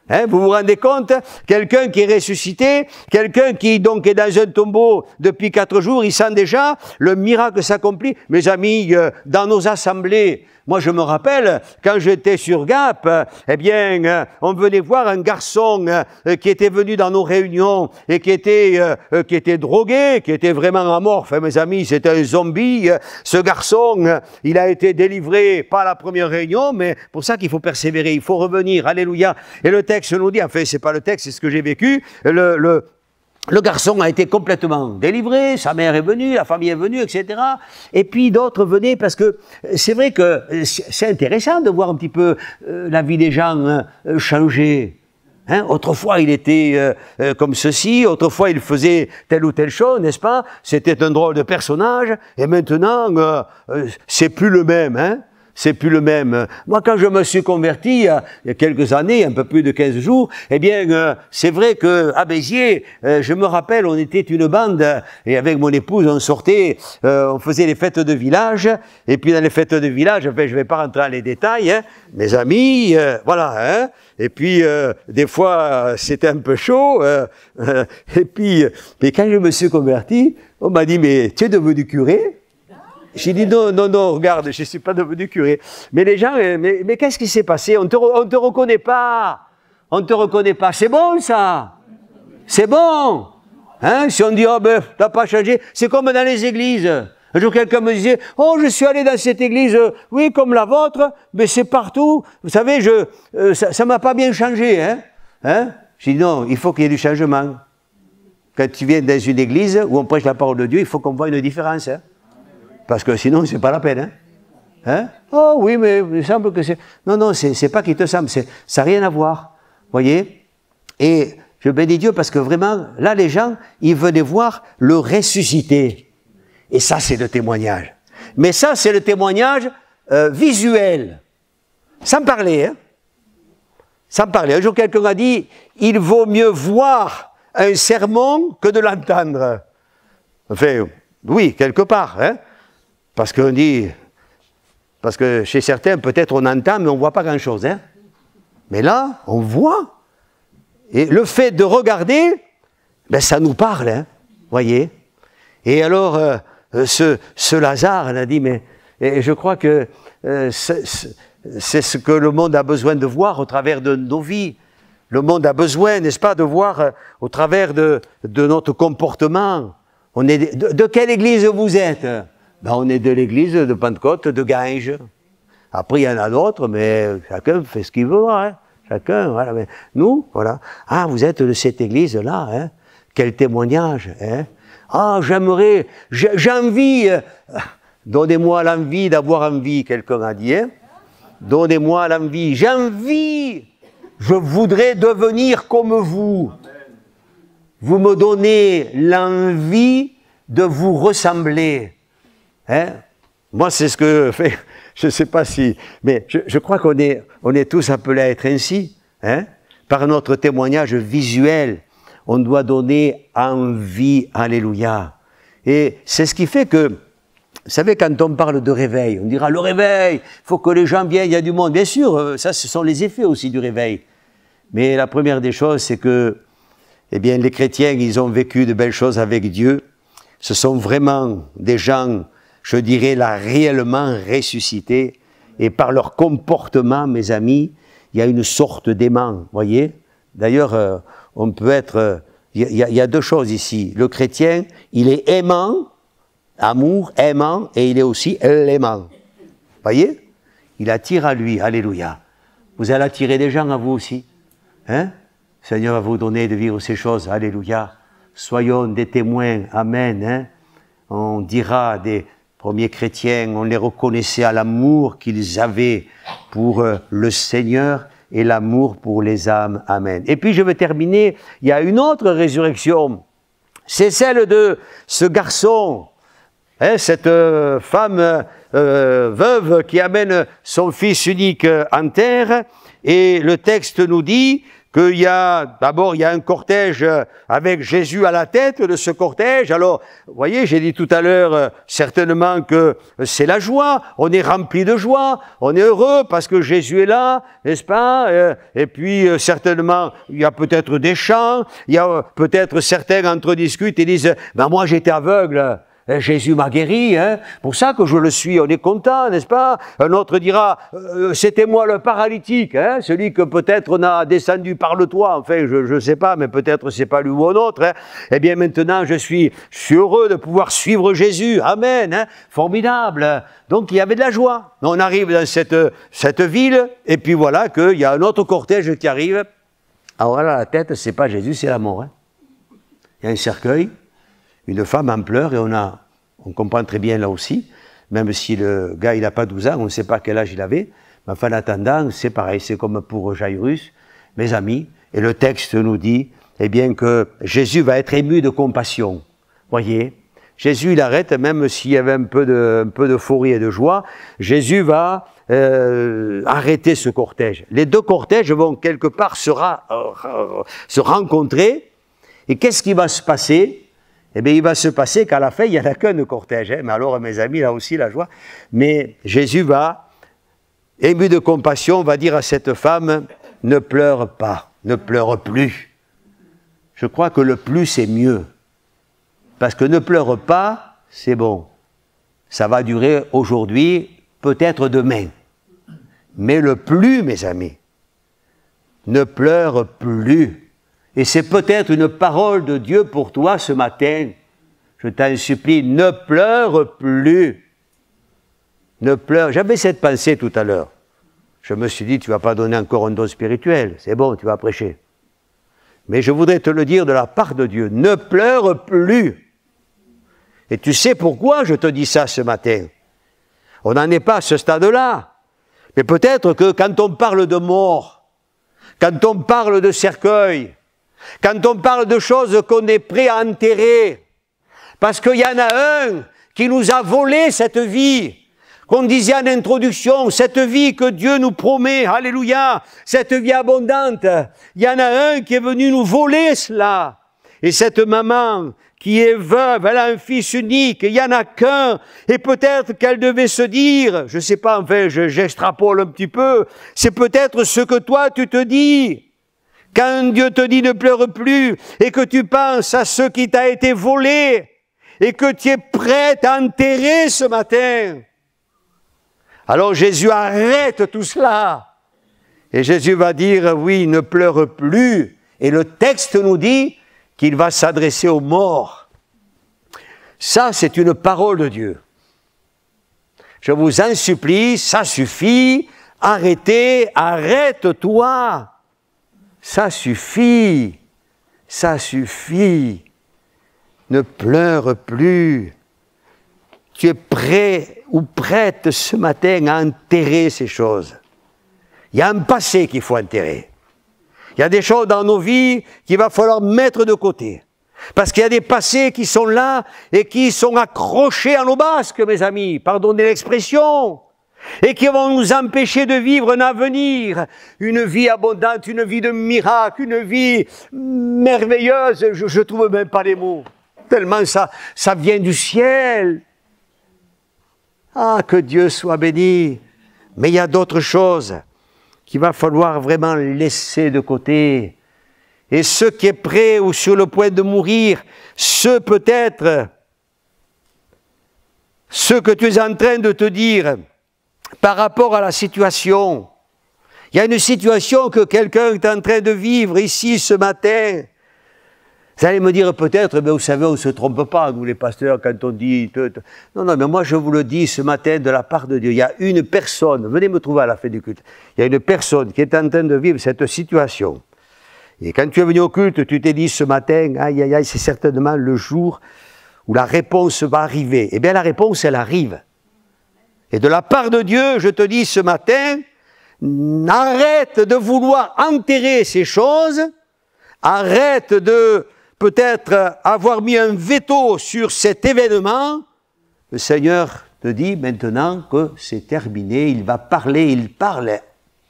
Hein, vous vous rendez compte? Quelqu'un qui est ressuscité, quelqu'un qui donc est dans un tombeau depuis 4 jours, il sent déjà le miracle s'accomplit. Mes amis, dans nos assemblées, moi je me rappelle, quand j'étais sur Gap, eh bien, on venait voir un garçon qui était venu dans nos réunions et qui était drogué, qui était vraiment amorphe. Mes amis, c'était un zombie. Ce garçon, il a été délivré, pas à la première réunion, mais pour ça qu'il faut persévérer, il faut revenir. Alléluia. Et le texte nous dit, enfin, c'est pas le texte, c'est ce que j'ai vécu, le garçon a été complètement délivré, sa mère est venue, la famille est venue, etc. Et puis d'autres venaient parce que c'est vrai que c'est intéressant de voir un petit peu la vie des gens changer. Hein? Autrefois, il était comme ceci, autrefois, il faisait telle ou telle chose, n'est-ce pas? C'était un drôle de personnage, et maintenant, c'est plus le même, hein? C'est plus le même. Moi, quand je me suis converti, il y a quelques années, un peu plus de 15 jours, eh bien, c'est vrai qu'à Béziers, je me rappelle, on était une bande, et avec mon épouse, on sortait, on faisait les fêtes de village, et puis dans les fêtes de village, enfin, je ne vais pas rentrer dans les détails, hein, mes amis, voilà, hein, et puis, des fois, c'était un peu chaud, et puis, mais quand je me suis converti, on m'a dit, mais tu es devenu curé? J'ai dit non, regarde, je ne suis pas devenu curé. Mais les gens, mais qu'est-ce qui s'est passé? On te reconnaît pas. On ne te reconnaît pas. C'est bon, ça. C'est bon. Hein? Si on dit, oh ben, t'as pas changé. C'est comme dans les églises. Un jour, quelqu'un me disait, oh, je suis allé dans cette église, oui, comme la vôtre, mais c'est partout. Vous savez, ça m'a pas bien changé, hein? Hein? J'ai dit, non, il faut qu'il y ait du changement. Quand tu viens dans une église où on prêche la parole de Dieu, il faut qu'on voit une différence, hein? Parce que sinon, c'est pas la peine. Hein? Hein? Oh oui, mais il me semble que c'est... Non, c'est pas qu'il te semble, ça n'a rien à voir. Voyez? Et je bénis Dieu parce que vraiment, là, les gens, ils venaient voir le ressuscité. Et ça, c'est le témoignage. Mais ça, c'est le témoignage visuel. Sans parler. Hein? Sans parler. Un jour, quelqu'un a dit, il vaut mieux voir un sermon que de l'entendre. Enfin, oui, quelque part. Hein? Parce qu'on dit, parce que chez certains, peut-être on entend, mais on ne voit pas grand-chose. Hein? Mais là, on voit. Et le fait de regarder, ben, ça nous parle, hein, voyez. Et alors, ce Lazare, elle a dit, mais et je crois que c'est ce que le monde a besoin de voir au travers de nos vies. Le monde a besoin, n'est-ce pas, de voir au travers de notre comportement. On est de quelle église vous êtes? Ben, on est de l'église de Pentecôte de Ganges. Après, il y en a d'autres, mais chacun fait ce qu'il veut, hein. Chacun, voilà. Mais nous, voilà. Ah, vous êtes de cette église-là, hein. Quel témoignage, hein. Ah, j'aimerais, j'ai envie, donnez-moi l'envie d'avoir envie, quelqu'un a dit, hein. Donnez-moi l'envie, j'ai envie, je voudrais devenir comme vous. Vous me donnez l'envie de vous ressembler. Hein? Moi, c'est ce que fait, je ne sais pas si, mais je crois qu'on est tous appelés à être ainsi. Hein? Par notre témoignage visuel, on doit donner envie, alléluia. Et c'est ce qui fait que, vous savez, quand on parle de réveil, on dira le réveil, il faut que les gens viennent, il y a du monde. Bien sûr, ça, ce sont les effets aussi du réveil. Mais la première des choses, c'est que, eh bien, les chrétiens, ils ont vécu de belles choses avec Dieu. Ce sont vraiment des gens, je dirais, là, réellement ressuscités. Et par leur comportement, mes amis, il y a une sorte d'aimant, voyez. D'ailleurs, on peut être... Il y a deux choses ici. Le chrétien, il est aimant, amour, aimant, et il est aussi l'aimant. Voyez? Il attire à lui, alléluia. Vous allez attirer des gens à vous aussi. Hein? Le Seigneur va vous donner de vivre ces choses, alléluia. Soyons des témoins, amen. Hein? On dira des premiers chrétiens, on les reconnaissait à l'amour qu'ils avaient pour le Seigneur et l'amour pour les âmes, amen. Et puis je vais terminer, il y a une autre résurrection, c'est celle de ce garçon, hein, cette femme veuve qui amène son fils unique en terre, et le texte nous dit qu'il y a, d'abord, il y a un cortège avec Jésus à la tête de ce cortège. Alors, vous voyez, j'ai dit tout à l'heure, certainement que c'est la joie, on est rempli de joie, on est heureux parce que Jésus est là, n'est-ce pas? Et puis, certainement, il y a peut-être des chants, il y a peut-être certains entre discutent et disent, ben moi j'étais aveugle. Jésus m'a guéri, hein, pour ça que je le suis, on est content, n'est-ce pas? Un autre dira, c'était moi le paralytique, hein, celui que peut-être on a descendu par le toit, enfin, je ne sais pas, mais peut-être c'est pas lui ou un autre, hein. Eh bien maintenant, je suis heureux de pouvoir suivre Jésus, amen, hein, formidable. Donc il y avait de la joie. On arrive dans cette ville, et puis voilà qu'il y a un autre cortège qui arrive. Alors là, la tête, c'est pas Jésus, c'est la mort, hein. Il y a un cercueil, une femme en pleurs, et on comprend très bien là aussi, même si le gars il n'a pas 12 ans, on ne sait pas quel âge il avait, mais enfin en attendant, c'est pareil, c'est comme pour Jairus, mes amis, et le texte nous dit, eh bien que Jésus va être ému de compassion, voyez, Jésus il arrête, même s'il y avait un peu d'euphorie et de joie, Jésus va arrêter ce cortège. Les deux cortèges vont quelque part se rencontrer, et qu'est-ce qui va se passer? Eh bien, il va se passer qu'à la fin, il n'y en a qu'un cortège. Hein. Mais alors, mes amis, là aussi, la joie. Mais Jésus va, ému de compassion, va dire à cette femme, ne pleure pas, ne pleure plus. Je crois que le plus, c'est mieux. Parce que ne pleure pas, c'est bon. Ça va durer aujourd'hui, peut-être demain. Mais le plus, mes amis, ne pleure plus. Et c'est peut-être une parole de Dieu pour toi ce matin. Je t'en supplie, ne pleure plus. Ne pleure. J'avais cette pensée tout à l'heure. Je me suis dit, tu ne vas pas donner encore un don spirituel. C'est bon, tu vas prêcher. Mais je voudrais te le dire de la part de Dieu. Ne pleure plus. Et tu sais pourquoi je te dis ça ce matin? On n'en est pas à ce stade-là. Mais peut-être que quand on parle de mort, quand on parle de cercueil, quand on parle de choses qu'on est prêt à enterrer, parce qu'il y en a un qui nous a volé cette vie, qu'on disait en introduction, cette vie que Dieu nous promet, alléluia, cette vie abondante, il y en a un qui est venu nous voler cela. Et cette maman qui est veuve, elle a un fils unique, il n'y en a qu'un, et peut-être qu'elle devait se dire, je ne sais pas, enfin j'extrapole un petit peu, c'est peut-être ce que toi tu te dis. Quand Dieu te dit ne pleure plus et que tu penses à ce qui t'a été volé et que tu es prêt à enterrer ce matin, alors Jésus arrête tout cela Et Jésus va dire, oui, ne pleure plus. Et le texte nous dit qu'il va s'adresser aux morts. Ça, c'est une parole de Dieu. Je vous en supplie, ça suffit. Arrêtez, arrête-toi. Ça suffit. Ça suffit. Ne pleure plus. Tu es prêt ou prête ce matin à enterrer ces choses. Il y a un passé qu'il faut enterrer. Il y a des choses dans nos vies qu'il va falloir mettre de côté. Parce qu'il y a des passés qui sont là et qui sont accrochés à nos basques, mes amis, pardonnez l'expression, et qui vont nous empêcher de vivre un avenir, une vie abondante, une vie de miracle, une vie merveilleuse. Je ne trouve même pas les mots. Tellement ça vient du ciel. Ah, que Dieu soit béni. Mais il y a d'autres choses qu'il va falloir vraiment laisser de côté. Et ce qui est prêt ou sur le point de mourir, ce peut-être, ce que tu es en train de te dire par rapport à la situation. Il y a une situation que quelqu'un est en train de vivre ici ce matin. Vous allez me dire peut-être, mais vous savez, on ne se trompe pas, nous les pasteurs, quand on dit... Non, mais moi je vous le dis ce matin de la part de Dieu. Il y a une personne, venez me trouver à la fin du culte, il y a une personne qui est en train de vivre cette situation. Et quand tu es venu au culte, tu t'es dit ce matin, aïe, aïe, aïe, c'est certainement le jour où la réponse va arriver. Eh bien la réponse, elle arrive. Et de la part de Dieu, je te dis ce matin, arrête de vouloir enterrer ces choses, arrête de... peut-être avoir mis un veto sur cet événement, le Seigneur te dit maintenant que c'est terminé, il va parler, il parle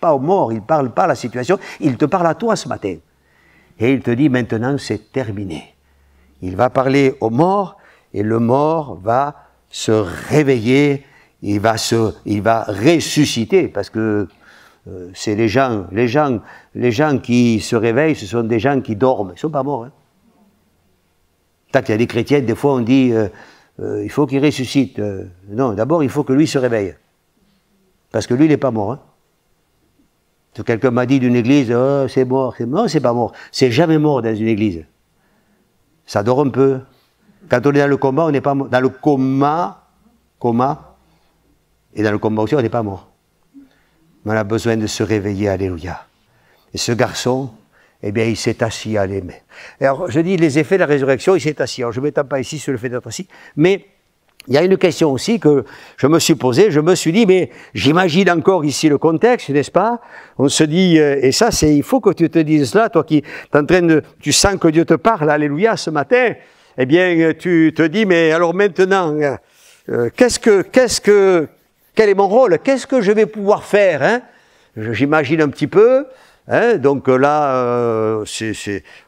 pas aux morts, il ne parle pas à la situation, il te parle à toi ce matin. Et il te dit maintenant c'est terminé. Il va parler aux morts et le mort va se réveiller, il va ressusciter parce que c'est les gens qui se réveillent, ce sont des gens qui dorment, ils ne sont pas morts. Hein. Tant qu'il y a des chrétiens, des fois on dit il faut qu'il ressuscite. Non, d'abord il faut que lui se réveille. Parce que lui il n'est pas mort. Hein. Quelqu'un m'a dit d'une église, oh, c'est mort. Non, c'est pas mort. C'est jamais mort dans une église. Ça dort un peu. Quand on est dans le coma, on n'est pas mort. Dans le coma, et dans le coma aussi, on n'est pas mort. Mais on a besoin de se réveiller, alléluia. Et ce garçon, eh bien, il s'est assis à l'aimer. Alors, je dis les effets de la résurrection, il s'est assis. Alors, je ne m'étends pas ici sur le fait d'être assis, mais il y a une question aussi que je me suis posée, je me suis dit, mais j'imagine encore ici le contexte, n'est-ce pas? On se dit, et ça, il faut que tu te dises cela, toi qui es en train de, tu sens que Dieu te parle, alléluia, ce matin, eh bien, tu te dis, mais alors maintenant, quel est mon rôle? Qu'est-ce que je vais pouvoir faire, hein? J'imagine un petit peu. Hein, donc là,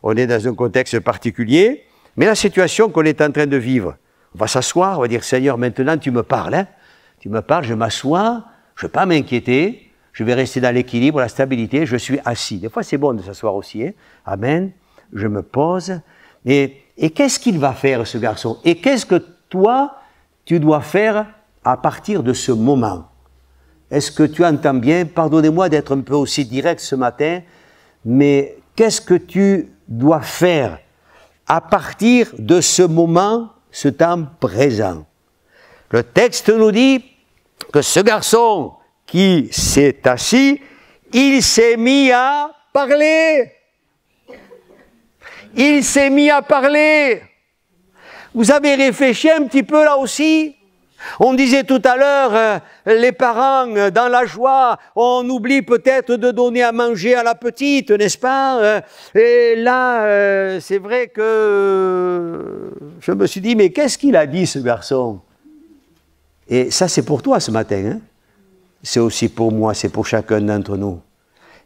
on est dans un contexte particulier, mais la situation qu'on est en train de vivre, on va s'asseoir, on va dire, Seigneur, maintenant tu me parles, hein, tu me parles, je m'assois, je ne vais pas m'inquiéter, je vais rester dans l'équilibre, la stabilité, je suis assis. Des fois c'est bon de s'asseoir aussi, hein. Amen, je me pose, et qu'est-ce qu'il va faire ce garçon? Et qu'est-ce que toi, tu dois faire à partir de ce moment? Est-ce que tu entends bien? Pardonnez-moi d'être un peu aussi direct ce matin, mais qu'est-ce que tu dois faire à partir de ce moment, ce temps présent? Le texte nous dit que ce garçon qui s'est assis, il s'est mis à parler. Il s'est mis à parler. Vous avez réfléchi un petit peu là aussi? On disait tout à l'heure, les parents, dans la joie, on oublie peut-être de donner à manger à la petite, n'est-ce pas? Et là, c'est vrai que je me suis dit, mais qu'est-ce qu'il a dit ce garçon? Et ça, c'est pour toi ce matin, hein? C'est aussi pour moi, c'est pour chacun d'entre nous.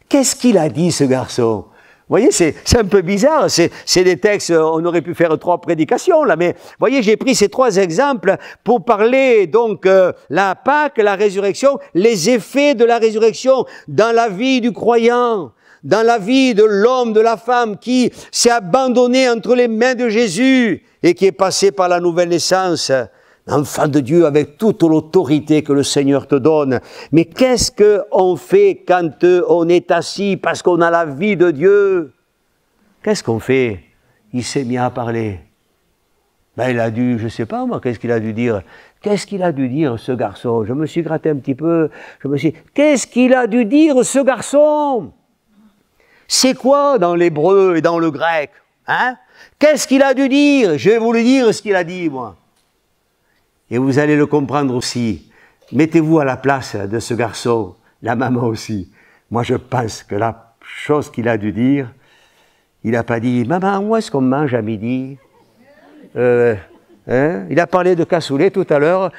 Qu'est-ce qu'il a dit ce garçon? Vous voyez, c'est un peu bizarre, c'est des textes, on aurait pu faire 3 prédications là, mais vous voyez, j'ai pris ces 3 exemples pour parler donc la Pâque, la résurrection, les effets de la résurrection dans la vie du croyant, dans la vie de l'homme, de la femme qui s'est abandonné entre les mains de Jésus et qui est passé par la nouvelle naissance enfant de Dieu avec toute l'autorité que le Seigneur te donne. Mais qu'est-ce qu'on fait quand on est assis parce qu'on a la vie de Dieu? Qu'est-ce qu'on fait? Il s'est mis à parler. Ben, il a dû, je ne sais pas moi, qu'est-ce qu'il a dû dire? Qu'est-ce qu'il a dû dire, ce garçon? Je me suis gratté un petit peu, qu'est-ce qu'il a dû dire, ce garçon? C'est quoi dans l'hébreu et dans le grec? Hein? Qu'est-ce qu'il a dû dire? Je vais vous le dire ce qu'il a dit, moi. Et vous allez le comprendre aussi. Mettez-vous à la place de ce garçon, la maman aussi. Moi, je pense que la chose qu'il a dû dire, il n'a pas dit « Maman, où est-ce qu'on mange à midi ?» Il a parlé de cassoulet tout à l'heure.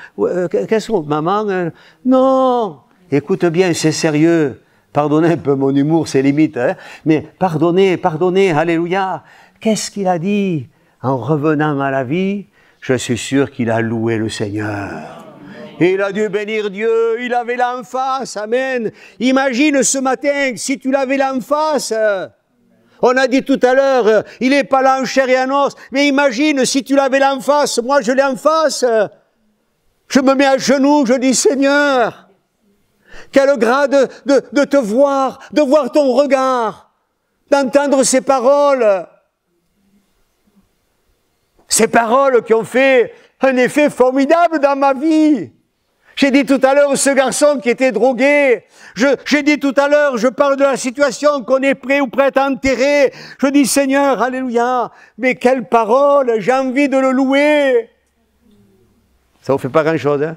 Qu'est-ce que maman? Non. Écoute bien, c'est sérieux. Pardonnez un peu mon humour, c'est limite. Hein, mais pardonnez, alléluia. Qu'est-ce qu'il a dit? En revenant à la vie, je suis sûr qu'il a loué le Seigneur. Et il a dû bénir Dieu. Il avait l'en face. Amen. Imagine ce matin, si tu l'avais l'en face. On a dit tout à l'heure, il n'est pas là en chair et en os. Mais imagine si tu l'avais là en face, moi je l'ai en face. Je me mets à genoux, je dis Seigneur, quel grade de te voir, de voir ton regard, d'entendre ces paroles. Ces paroles qui ont fait un effet formidable dans ma vie. J'ai dit tout à l'heure ce garçon qui était drogué. J'ai dit tout à l'heure, je parle de la situation qu'on est prêt ou prête à enterrer. Je dis Seigneur, alléluia, mais quelle parole, j'ai envie de le louer. Ça vous fait pas grand-chose, hein?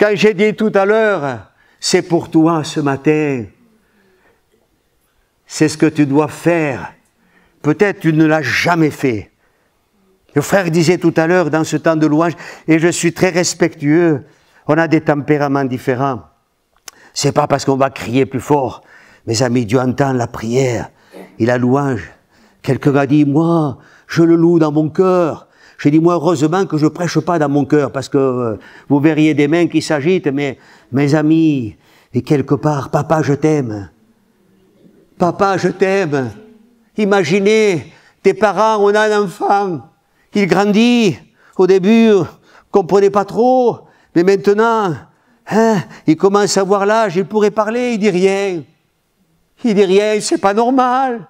Quand j'ai dit tout à l'heure, c'est pour toi ce matin. C'est ce que tu dois faire. Peut-être tu ne l'as jamais fait. Le frère disait tout à l'heure dans ce temps de louange, et je suis très respectueux, on a des tempéraments différents. C'est pas parce qu'on va crier plus fort. Mes amis, Dieu entend la prière et la louange. Quelqu'un a dit, moi, je le loue dans mon cœur. J'ai dit, moi, heureusement que je prêche pas dans mon cœur, parce que vous verriez des mains qui s'agitent, mais mes amis, et quelque part, papa, je t'aime. Papa, je t'aime. Imaginez, tes parents, on a un enfant. Il grandit, au début, comprenait pas trop, mais maintenant, hein, il commence à voir l'âge, il pourrait parler, il dit rien. Il dit rien, c'est pas normal.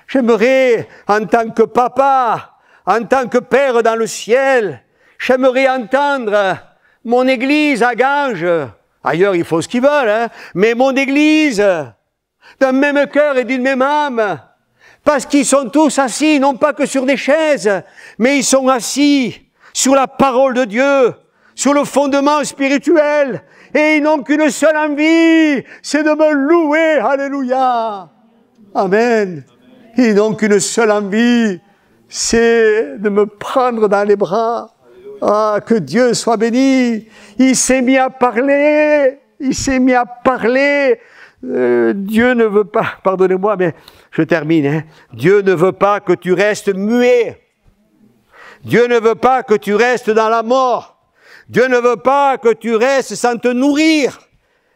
J'aimerais, en tant que papa, en tant que père dans le ciel, j'aimerais entendre mon église à Ganges, ailleurs ils font ce qu'ils veulent, hein, mais mon église, d'un même cœur et d'une même âme, parce qu'ils sont tous assis, non pas que sur des chaises, mais ils sont assis sur la parole de Dieu, sur le fondement spirituel, et ils n'ont qu'une seule envie, c'est de me louer, alléluia. Amen. Ils n'ont qu'une seule envie, c'est de me prendre dans les bras. Ah, que Dieu soit béni. Il s'est mis à parler, Dieu ne veut pas, pardonnez-moi, mais je termine, hein. Dieu ne veut pas que tu restes muet. Dieu ne veut pas que tu restes dans la mort. Dieu ne veut pas que tu restes sans te nourrir.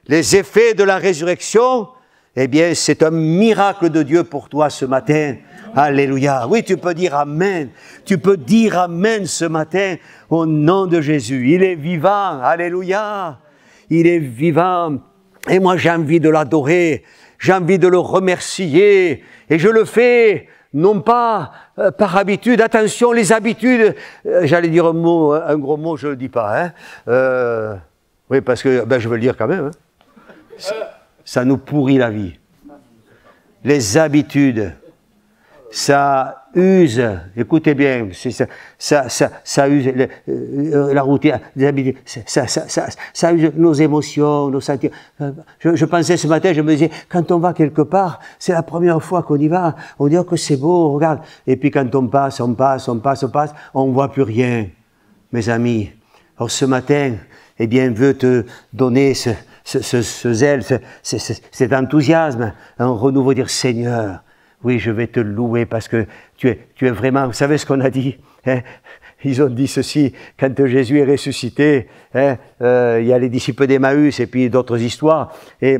Les effets de la résurrection, eh bien, c'est un miracle de Dieu pour toi ce matin. Alléluia. Oui, tu peux dire Amen. Tu peux dire Amen ce matin au nom de Jésus. Il est vivant. Alléluia. Il est vivant. Et moi, j'ai envie de l'adorer. J'ai envie de le remercier. Et je le fais, non pas par habitude. Attention, les habitudes. J'allais dire un gros mot, je ne le dis pas. Hein. Oui, parce que je veux le dire quand même. Hein. Ça nous pourrit la vie. Les habitudes, ça use, écoutez bien, ça use la routine, les habitudes, ça use nos émotions, nos sentiments. Je pensais ce matin, je me disais, quand on va quelque part, c'est la première fois qu'on y va, on dit que c'est beau, regarde. Et puis quand on passe, on ne voit plus rien, mes amis. Alors ce matin, eh bien, veut te donner ce zèle, cet enthousiasme, un renouveau, dire Seigneur, oui, je vais te louer parce que tu es vraiment, vous savez ce qu'on a dit, hein? Ils ont dit ceci, quand Jésus est ressuscité, hein, il y a les disciples d'Emmaüs et puis d'autres histoires, et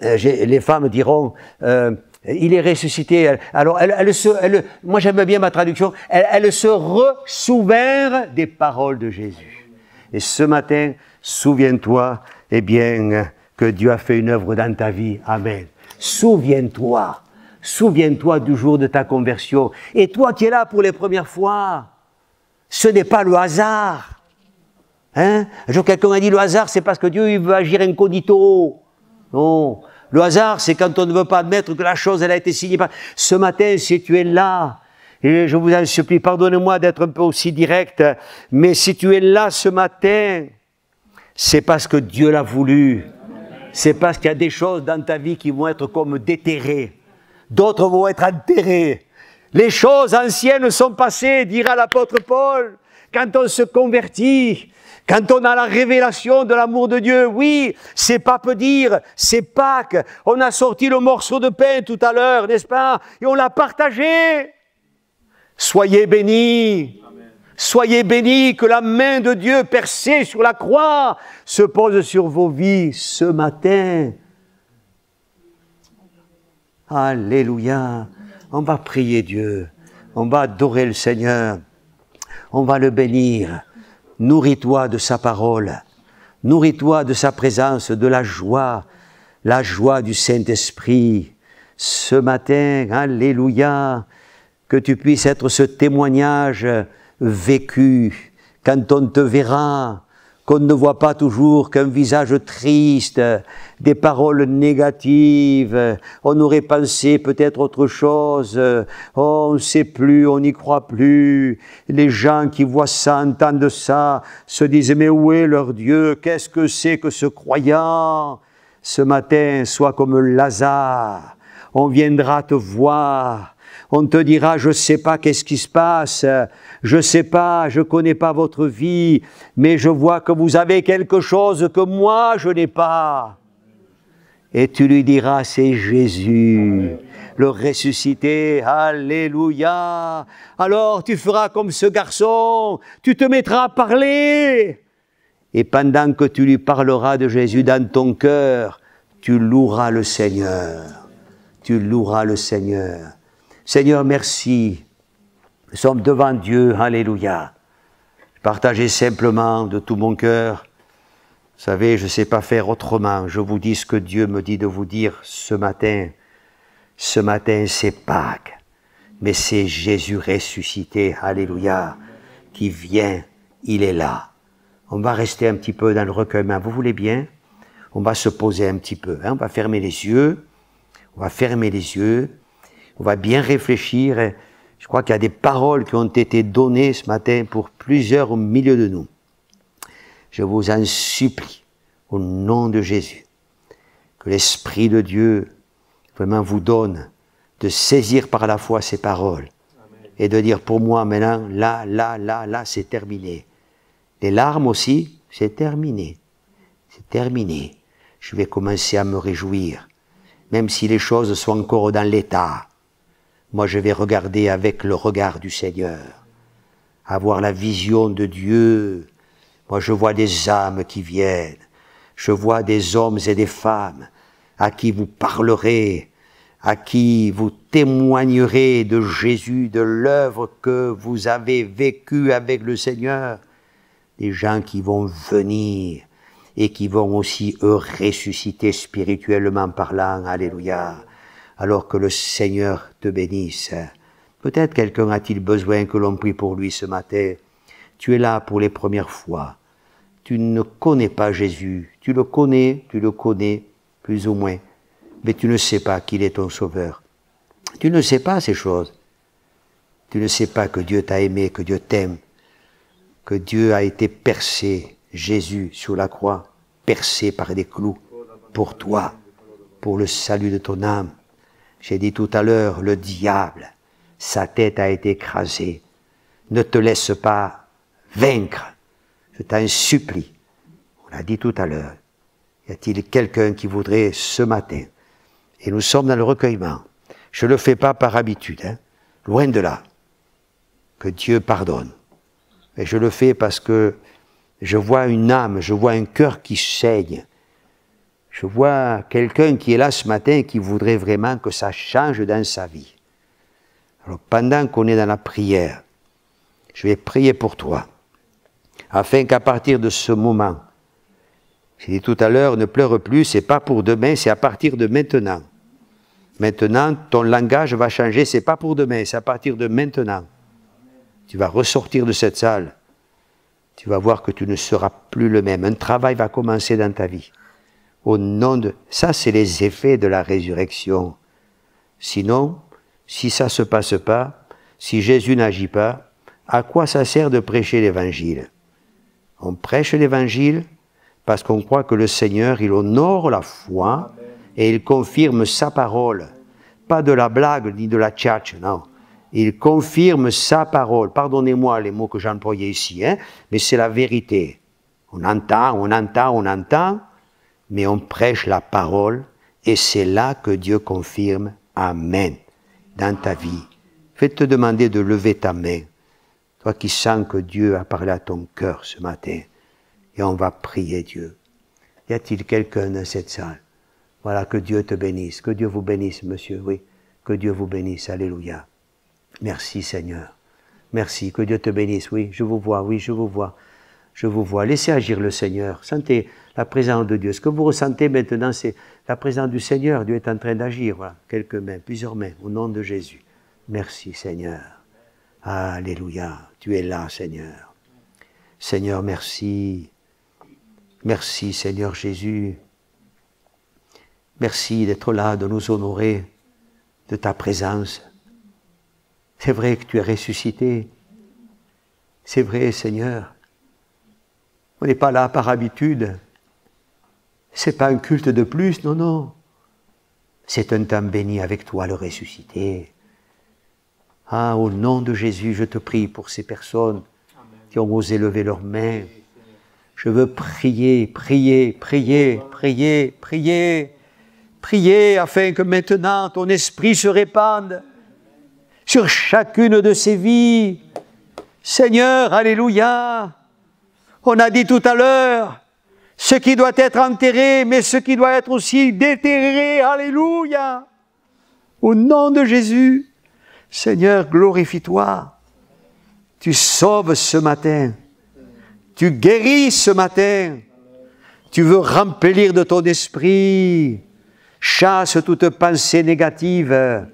les femmes diront, Il est ressuscité. Alors, moi j'aime bien ma traduction. Elle se ressouvint des paroles de Jésus. Et ce matin, souviens-toi, eh bien, que Dieu a fait une œuvre dans ta vie. Amen. Souviens-toi. Souviens-toi du jour de ta conversion. Et toi qui es là pour les premières fois, ce n'est pas le hasard. Hein? Un jour, quelqu'un a dit le hasard, c'est parce que Dieu il veut agir incognito. Non. Le hasard, c'est quand on ne veut pas admettre que la chose, elle a été signée par... Ce matin, si tu es là, et je vous en supplie, pardonnez-moi d'être un peu aussi direct, mais si tu es là ce matin, c'est parce que Dieu l'a voulu. C'est parce qu'il y a des choses dans ta vie qui vont être comme déterrées. D'autres vont être enterrées. Les choses anciennes sont passées, dira l'apôtre Paul, quand on se convertit. Quand on a la révélation de l'amour de Dieu, oui, c'est pas peu dire, c'est Pâques. On a sorti le morceau de pain tout à l'heure, n'est-ce pas? Et on l'a partagé. Soyez bénis. Amen. Soyez bénis, que la main de Dieu percée sur la croix se pose sur vos vies ce matin. Alléluia. On va prier Dieu. On va adorer le Seigneur. On va le bénir. Nourris-toi de sa parole, nourris-toi de sa présence, de la joie du Saint-Esprit. Ce matin, alléluia, que tu puisses être ce témoignage vécu, quand on te verra, qu'on ne voit pas toujours qu'un visage triste, des paroles négatives, on aurait pensé peut-être autre chose, oh, on ne sait plus, on n'y croit plus. Les gens qui voient ça, entendent ça, se disent mais où est leur Dieu? Qu'est-ce que c'est que ce croyant? Ce matin, sois comme Lazare, on viendra te voir. On te dira, je ne sais pas qu'est-ce qui se passe, je ne sais pas, je ne connais pas votre vie, mais je vois que vous avez quelque chose que moi je n'ai pas. Et tu lui diras, c'est Jésus, le ressuscité, alléluia. Alors tu feras comme ce garçon, tu te mettras à parler. Et pendant que tu lui parleras de Jésus dans ton cœur, tu loueras le Seigneur. Tu loueras le Seigneur. Seigneur, merci. Nous sommes devant Dieu, alléluia. Partagez simplement de tout mon cœur. Vous savez, je ne sais pas faire autrement. Je vous dis ce que Dieu me dit de vous dire ce matin. Ce matin, c'est Pâques. Mais c'est Jésus ressuscité, alléluia, qui vient, il est là. On va rester un petit peu dans le recueillement. Vous voulez bien? On va se poser un petit peu. Hein? On va fermer les yeux. On va fermer les yeux. On va bien réfléchir. Je crois qu'il y a des paroles qui ont été données ce matin pour plusieurs au milieu de nous. Je vous en supplie, au nom de Jésus, que l'Esprit de Dieu vraiment vous donne de saisir par la foi ces paroles. Amen. Et de dire pour moi maintenant, là, c'est terminé. Les larmes aussi, c'est terminé. C'est terminé. Je vais commencer à me réjouir, même si les choses sont encore dans l'état. Moi, je vais regarder avec le regard du Seigneur, avoir la vision de Dieu. Moi, je vois des âmes qui viennent. Je vois des hommes et des femmes à qui vous parlerez, à qui vous témoignerez de Jésus, de l'œuvre que vous avez vécue avec le Seigneur. Des gens qui vont venir et qui vont aussi, eux, ressusciter spirituellement parlant. Alléluia. Alors que le Seigneur te bénisse. Peut-être quelqu'un a-t-il besoin que l'on prie pour lui ce matin. Tu es là pour les premières fois. Tu ne connais pas Jésus. Tu le connais, plus ou moins. Mais tu ne sais pas qu'il est ton sauveur. Tu ne sais pas ces choses. Tu ne sais pas que Dieu t'a aimé, que Dieu t'aime, que Dieu a été percé, Jésus sur la croix, percé par des clous, pour toi, pour le salut de ton âme. J'ai dit tout à l'heure, le diable, sa tête a été écrasée. Ne te laisse pas vaincre. Je t'en supplie. On l'a dit tout à l'heure. Y a-t-il quelqu'un qui voudrait ce matin? Et nous sommes dans le recueillement. Je ne le fais pas par habitude, hein. Loin de là. Que Dieu pardonne. Et je le fais parce que je vois une âme, je vois un cœur qui saigne. Je vois quelqu'un qui est là ce matin et qui voudrait vraiment que ça change dans sa vie. Alors, pendant qu'on est dans la prière, je vais prier pour toi, afin qu'à partir de ce moment, j'ai dit tout à l'heure, ne pleure plus, c'est pas pour demain, c'est à partir de maintenant. Maintenant, ton langage va changer, c'est pas pour demain, c'est à partir de maintenant. Tu vas ressortir de cette salle, tu vas voir que tu ne seras plus le même. Un travail va commencer dans ta vie. Au nom de... Ça, c'est les effets de la résurrection. Sinon, si ça ne se passe pas, si Jésus n'agit pas, à quoi ça sert de prêcher l'Évangile? On prêche l'Évangile parce qu'on croit que le Seigneur, il honore la foi et il confirme sa parole. Pas de la blague ni de la tchatche, non. Il confirme sa parole. Pardonnez-moi les mots que j'ai employés ici, hein, mais c'est la vérité. On entend, mais on prêche la parole et c'est là que Dieu confirme Amen dans ta vie. Fais-te demander de lever ta main. Toi qui sens que Dieu a parlé à ton cœur ce matin. Et on va prier Dieu. Y a-t-il quelqu'un dans cette salle? Voilà, que Dieu te bénisse. Que Dieu vous bénisse, monsieur. Oui, que Dieu vous bénisse. Alléluia. Merci, Seigneur. Merci, que Dieu te bénisse. Oui, je vous vois, oui, je vous vois. Je vous vois. Laissez agir le Seigneur. Sentez la présence de Dieu. Ce que vous ressentez maintenant, c'est la présence du Seigneur. Dieu est en train d'agir. Voilà, quelques mains, plusieurs mains, au nom de Jésus. Merci, Seigneur. Alléluia. Tu es là, Seigneur. Seigneur, merci. Merci, Seigneur Jésus. Merci d'être là, de nous honorer de ta présence. C'est vrai que tu es ressuscité. C'est vrai, Seigneur. On n'est pas là par habitude. C'est pas un culte de plus, non, non. C'est un temps béni avec toi, le ressuscité. Ah, au nom de Jésus, je te prie pour ces personnes qui ont osé lever leurs mains. Je veux prier, prier, prier, prier, prier, prier afin que maintenant ton esprit se répande sur chacune de ces vies. Seigneur, alléluia. On a dit tout à l'heure, ce qui doit être enterré, mais ce qui doit être aussi déterré. Alléluia. Au nom de Jésus, Seigneur, glorifie-toi. Tu sauves ce matin. Tu guéris ce matin. Tu veux remplir de ton esprit. Chasse toute pensée négative.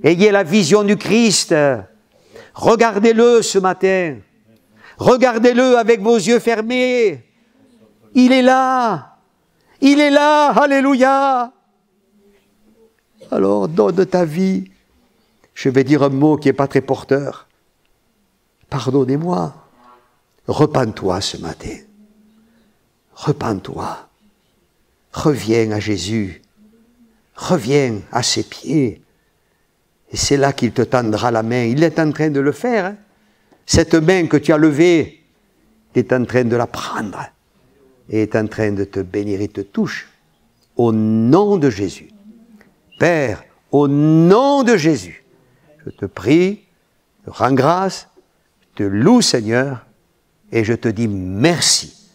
Ayez la vision du Christ. Regardez-le ce matin. Regardez-le avec vos yeux fermés. Il est là. Il est là. Alléluia. Alors, donne ta vie. Je vais dire un mot qui n'est pas très porteur. Pardonnez-moi. Repens-toi ce matin. Repens-toi. Reviens à Jésus. Reviens à ses pieds. Et c'est là qu'il te tendra la main. Il est en train de le faire. Hein. Cette main que tu as levée, il est en train de la prendre. Et est en train de te bénir. Il te touche. Au nom de Jésus. Père, au nom de Jésus, je te prie, je te rends grâce, je te loue Seigneur, et je te dis merci,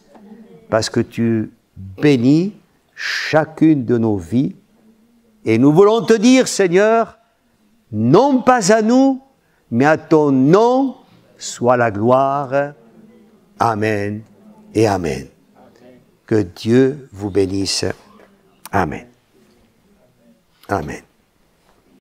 parce que tu bénis chacune de nos vies, et nous voulons te dire, Seigneur, non pas à nous, mais à ton nom soit la gloire. Amen et Amen. Que Dieu vous bénisse. Amen. Amen.